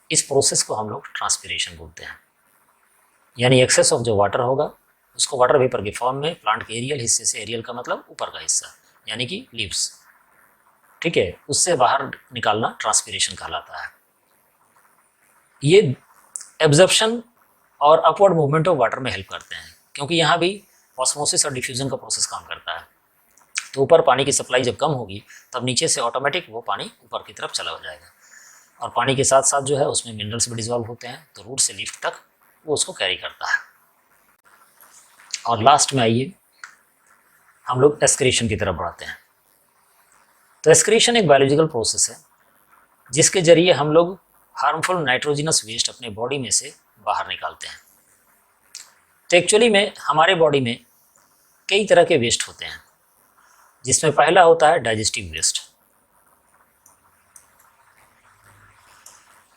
इस प्रोसेस को हम लोग ट्रांसपिरेशन बोलते हैं, यानी एक्सेस ऑफ जो वाटर होगा उसको वाटर वेपर के फॉर्म में प्लांट के एरियल हिस्से से, एरियल का मतलब ऊपर का हिस्सा यानी कि लीव्स, ठीक है, उससे बाहर निकालना ट्रांसपिरेशन कहलाता है। ये एब्जॉर्प्शन और अपवर्ड मूवमेंट ऑफ वाटर में हेल्प करते हैं, क्योंकि यहाँ भी ऑस्मोसिस और डिफ्यूजन का प्रोसेस काम करता है। तो ऊपर पानी की सप्लाई जब कम होगी तब नीचे से ऑटोमेटिक वो पानी ऊपर की तरफ चला हो जाएगा, और पानी के साथ साथ जो है उसमें मिनरल्स भी डिजॉल्व होते हैं, तो रूट से लीफ तक वो उसको कैरी करता है। और लास्ट में आइए हम लोग एक्सक्रीशन की तरफ बढ़ाते हैं। तो एक्सक्रीशन एक बायोलॉजिकल प्रोसेस है जिसके जरिए हम लोग हार्मफुल नाइट्रोजिनस वेस्ट अपने बॉडी में से बाहर निकालते हैं। तो एक्चुअली में हमारे बॉडी में कई तरह के वेस्ट होते हैं, जिसमें पहला होता है डाइजेस्टिव वेस्ट।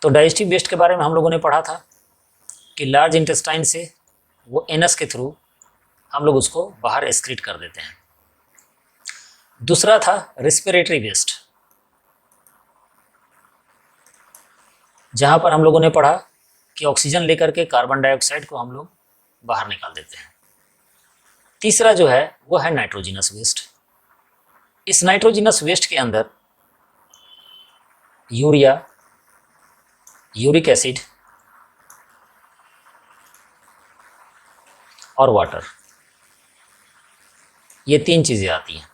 तो डाइजेस्टिव वेस्ट के बारे में हम लोगों ने पढ़ा था कि लार्ज इंटेस्टाइन से वो एनस के थ्रू हम लोग उसको बाहर एक्सक्रीट कर देते हैं। दूसरा था रेस्पिरेटरी वेस्ट, जहाँ पर हम लोगों ने पढ़ा कि ऑक्सीजन लेकर के कार्बन डाइऑक्साइड को हम लोग बाहर निकाल देते हैं। तीसरा जो है वो है नाइट्रोजिनस वेस्ट। इस नाइट्रोजिनस वेस्ट के अंदर यूरिया, यूरिक एसिड और वाटर, ये तीन चीज़ें आती हैं।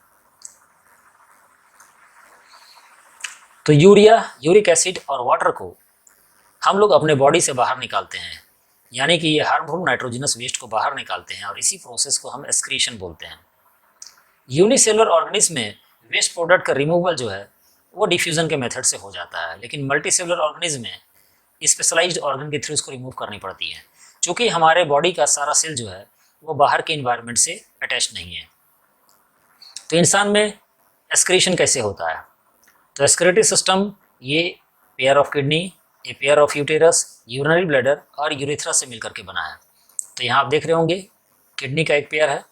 तो यूरिया, यूरिक एसिड और वाटर को हम लोग अपने बॉडी से बाहर निकालते हैं, यानी कि ये हार्मफुल नाइट्रोजिनस वेस्ट को बाहर निकालते हैं और इसी प्रोसेस को हम एक्सक्रीशन बोलते हैं। यूनिसेलुलर ऑर्गेनिज्म में वेस्ट प्रोडक्ट का रिमूवल जो है वो डिफ्यूजन के मेथड से हो जाता है, लेकिन मल्टीसेलुलर ऑर्गेनिज्म में स्पेशलाइज्ड ऑर्गन के थ्रू इसको रिमूव करनी पड़ती है, क्योंकि हमारे बॉडी का सारा सेल जो है वो बाहर के इन्वायरमेंट से अटैच नहीं है। तो इंसान में एक्सक्रीशन कैसे होता है? तो एक्सक्रीटरी सिस्टम ये pair of kidney, a pair of uterus, urinary bladder और यूरेथ्रा से मिलकर के बना है। तो यहाँ आप देख रहे होंगे किडनी का एक पेयर है,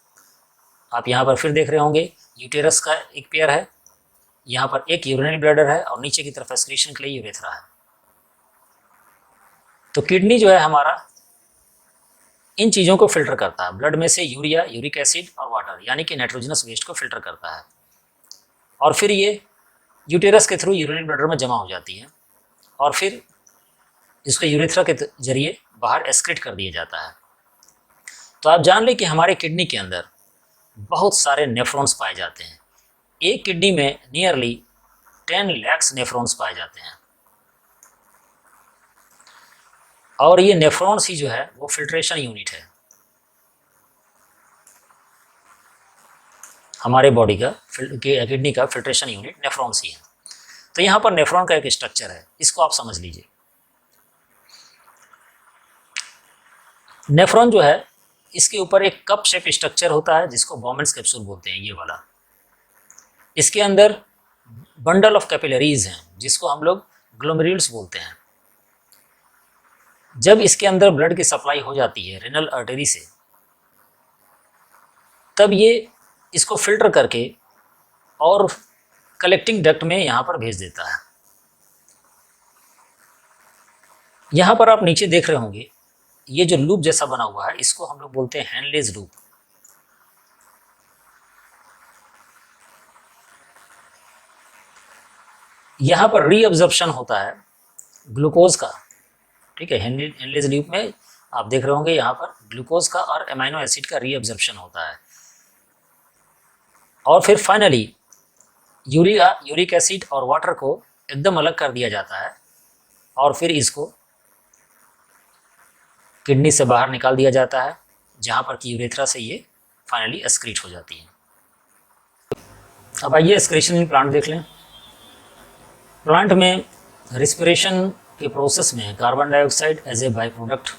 आप यहाँ पर फिर देख रहे होंगे यूटेरस का एक पेयर है, यहाँ पर एक यूरिनरी ब्लैडर है और नीचे की तरफ एक्सक्रीशन के लिए यूरेथ्रा है। तो किडनी जो है हमारा इन चीज़ों को फिल्टर करता है, ब्लड में से यूरिया, यूरिक एसिड और वाटर यानी कि नाइट्रोजनस वेस्ट को फिल्टर करता है और फिर ये यूटेरस के थ्रू यूरिनरी ब्लैडर में जमा हो जाती है और फिर इसको यूरेथ्रा के जरिए बाहर एक्सक्रीट कर दिया जाता है। तो आप जान लें कि हमारे किडनी के अंदर बहुत सारे नेफ्रॉन्स पाए जाते हैं। एक किडनी में नियरली 10 लाख नेफ्रॉन्स पाए जाते हैं और ये नेफ्रॉन्स ही जो है वो फिल्ट्रेशन यूनिट है हमारे बॉडी का, किडनी का फिल्ट्रेशन यूनिट नेफ्रॉन्स ही है। तो यहाँ पर नेफ्रॉन का एक स्ट्रक्चर है, इसको आप समझ लीजिए। नेफ्रॉन जो है इसके ऊपर एक कप शेप स्ट्रक्चर होता है जिसको बॉमेंस कैप्सूल बोलते हैं, ये वाला। इसके अंदर बंडल ऑफ कैपिलरीज हैं जिसको हम लोग ग्लोमेरुल्स बोलते हैं। जब इसके अंदर ब्लड की सप्लाई हो जाती है रेनल आर्टरी से, तब ये इसको फिल्टर करके और कलेक्टिंग डक्ट में यहाँ पर भेज देता है। यहाँ पर आप नीचे देख रहे होंगे ये जो लूप जैसा बना हुआ है इसको हम लोग बोलते हैं हैंडलेज लूप। यहाँ पर रीअब्जॉर्प्शन होता है ग्लूकोज का, ठीक है। हैंडलेज लूप में आप देख रहे होंगे यहाँ पर ग्लूकोज का और अमीनो एसिड का रीअब्जॉर्प्शन होता है और फिर फाइनली यूरिया, यूरिक एसिड और वाटर को एकदम अलग कर दिया जाता है और फिर इसको किडनी से बाहर निकाल दिया जाता है, जहाँ पर कि यूरेथ्रा से ये फाइनली एक्सक्रीट हो जाती है। अब आइए एक्सक्रीशन इन प्लांट देख लें। प्लांट में रिस्पिरेशन के प्रोसेस में carbon dioxide as a by product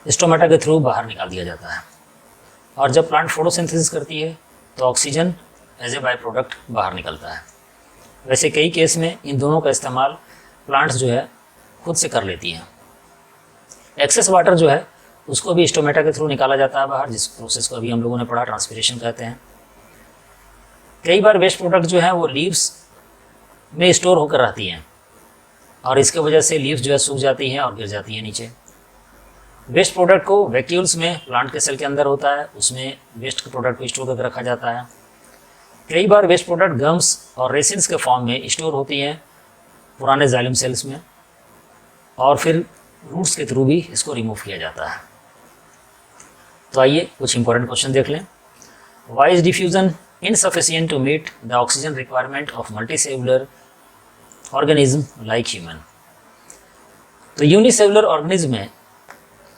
stomata के थ्रू बाहर निकाल दिया जाता है और जब प्लांट फोटोसिंथेसिस करती है तो oxygen as a by product बाहर निकलता है। वैसे कई केस में इन दोनों का इस्तेमाल प्लांट्स जो है खुद से कर लेती हैं। एक्सेस वाटर जो है उसको भी स्टोमेटा के थ्रू निकाला जाता है बाहर, जिस प्रोसेस को अभी हम लोगों ने पढ़ा, ट्रांसपिरेशन कहते हैं। कई बार वेस्ट प्रोडक्ट जो है वो लीव्स में स्टोर होकर रहती हैं और इसके वजह से लीव्स जो है सूख जाती हैं और गिर जाती हैं नीचे। वेस्ट प्रोडक्ट को वैक्यूल्स में प्लांट के सेल के अंदर होता है, उसमें वेस्ट के प्रोडक्ट को स्टोर करके रखा जाता है। कई बार वेस्ट प्रोडक्ट गम्स और रेसिन्स के फॉर्म में स्टोर होती हैं पुराने जाइलम सेल्स में और फिर रूट्स के थ्रू भी इसको रिमूव किया जाता है। तो आइए कुछ इंपॉर्टेंट क्वेश्चन देख लें। Why is diffusion insufficient to meet the oxygen requirement of multicellular organism like human? तो यूनिसेलुलर ऑर्गेनिज्म में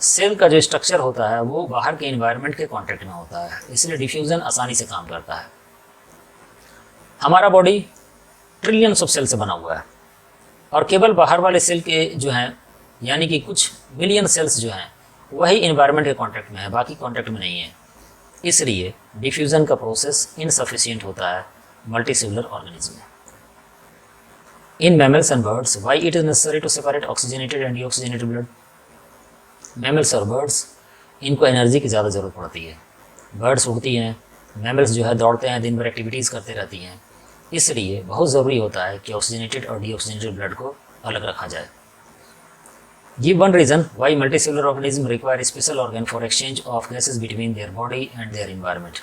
सेल का जो स्ट्रक्चर होता है वो बाहर के एनवायरनमेंट के कांटेक्ट में होता है, इसलिए डिफ्यूजन आसानी से काम करता है। हमारा बॉडी ट्रिलियंस ऑफ सेल से बना हुआ है और केवल बाहर वाले सेल के जो हैं यानी कि कुछ बिलियन सेल्स जो हैं वही इन्वायरमेंट के कांटेक्ट में है, बाकी कांटेक्ट में नहीं है। इसलिए डिफ्यूजन का प्रोसेस इनसफिशिएंट होता है मल्टीसेलुलर ऑर्गेनिज्म में। In mammals and birds, why it is necessary to separate oxygenated and deoxygenated blood? Mammals और बर्ड्स, इनको एनर्जी की ज़्यादा ज़रूरत पड़ती है। बर्ड्स उड़ती हैं, मैमल्स जो है दौड़ते हैं, दिन भर एक्टिविटीज़ करते रहती हैं, इसलिए बहुत ज़रूरी होता है कि ऑक्सीजनेटेड और डीऑक्सीजनेटेड ब्लड को अलग रखा जाए। Give one reason why multicellular organisms require special organ for exchange of gases between their body and their environment.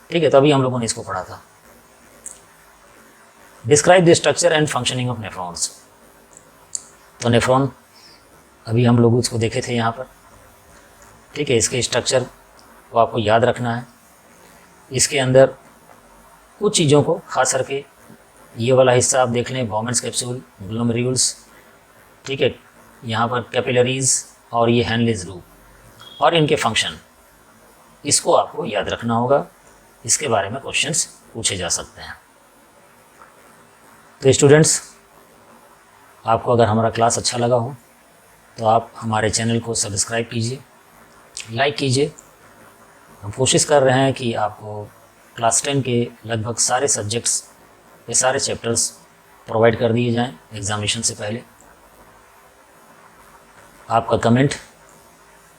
ठीक है, तभी हम लोगों ने इसको पढ़ा था। Describe the structure and functioning of nephrons. तो नेफ्रॉन अभी हम लोग उसको देखे थे यहाँ पर। ठीक है, इसके स्ट्रक्चर को आपको याद रखना है। इसके अंदर कुछ चीज़ों को खास करके ये वाला हिस्सा आप देख लें, बॉमेंस कैप्सूल, ग्लोमेरुल्स, ठीक है, यहाँ पर कैपिलरीज और ये हैनलेज लूप और इनके फंक्शन, इसको आपको याद रखना होगा। इसके बारे में क्वेश्चंस पूछे जा सकते हैं। तो स्टूडेंट्स, आपको अगर हमारा क्लास अच्छा लगा हो तो आप हमारे चैनल को सब्सक्राइब कीजिए, लाइक कीजिए। हम कोशिश कर रहे हैं कि आपको क्लास 10 के लगभग सारे सब्जेक्ट्स, ये सारे चैप्टर्स प्रोवाइड कर दिए जाएं एग्ज़ामिनेशन से पहले। आपका कमेंट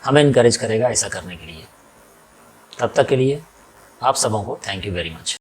हमें इनकरेज करेगा ऐसा करने के लिए। तब तक के लिए आप सबों को थैंक यू वेरी मच।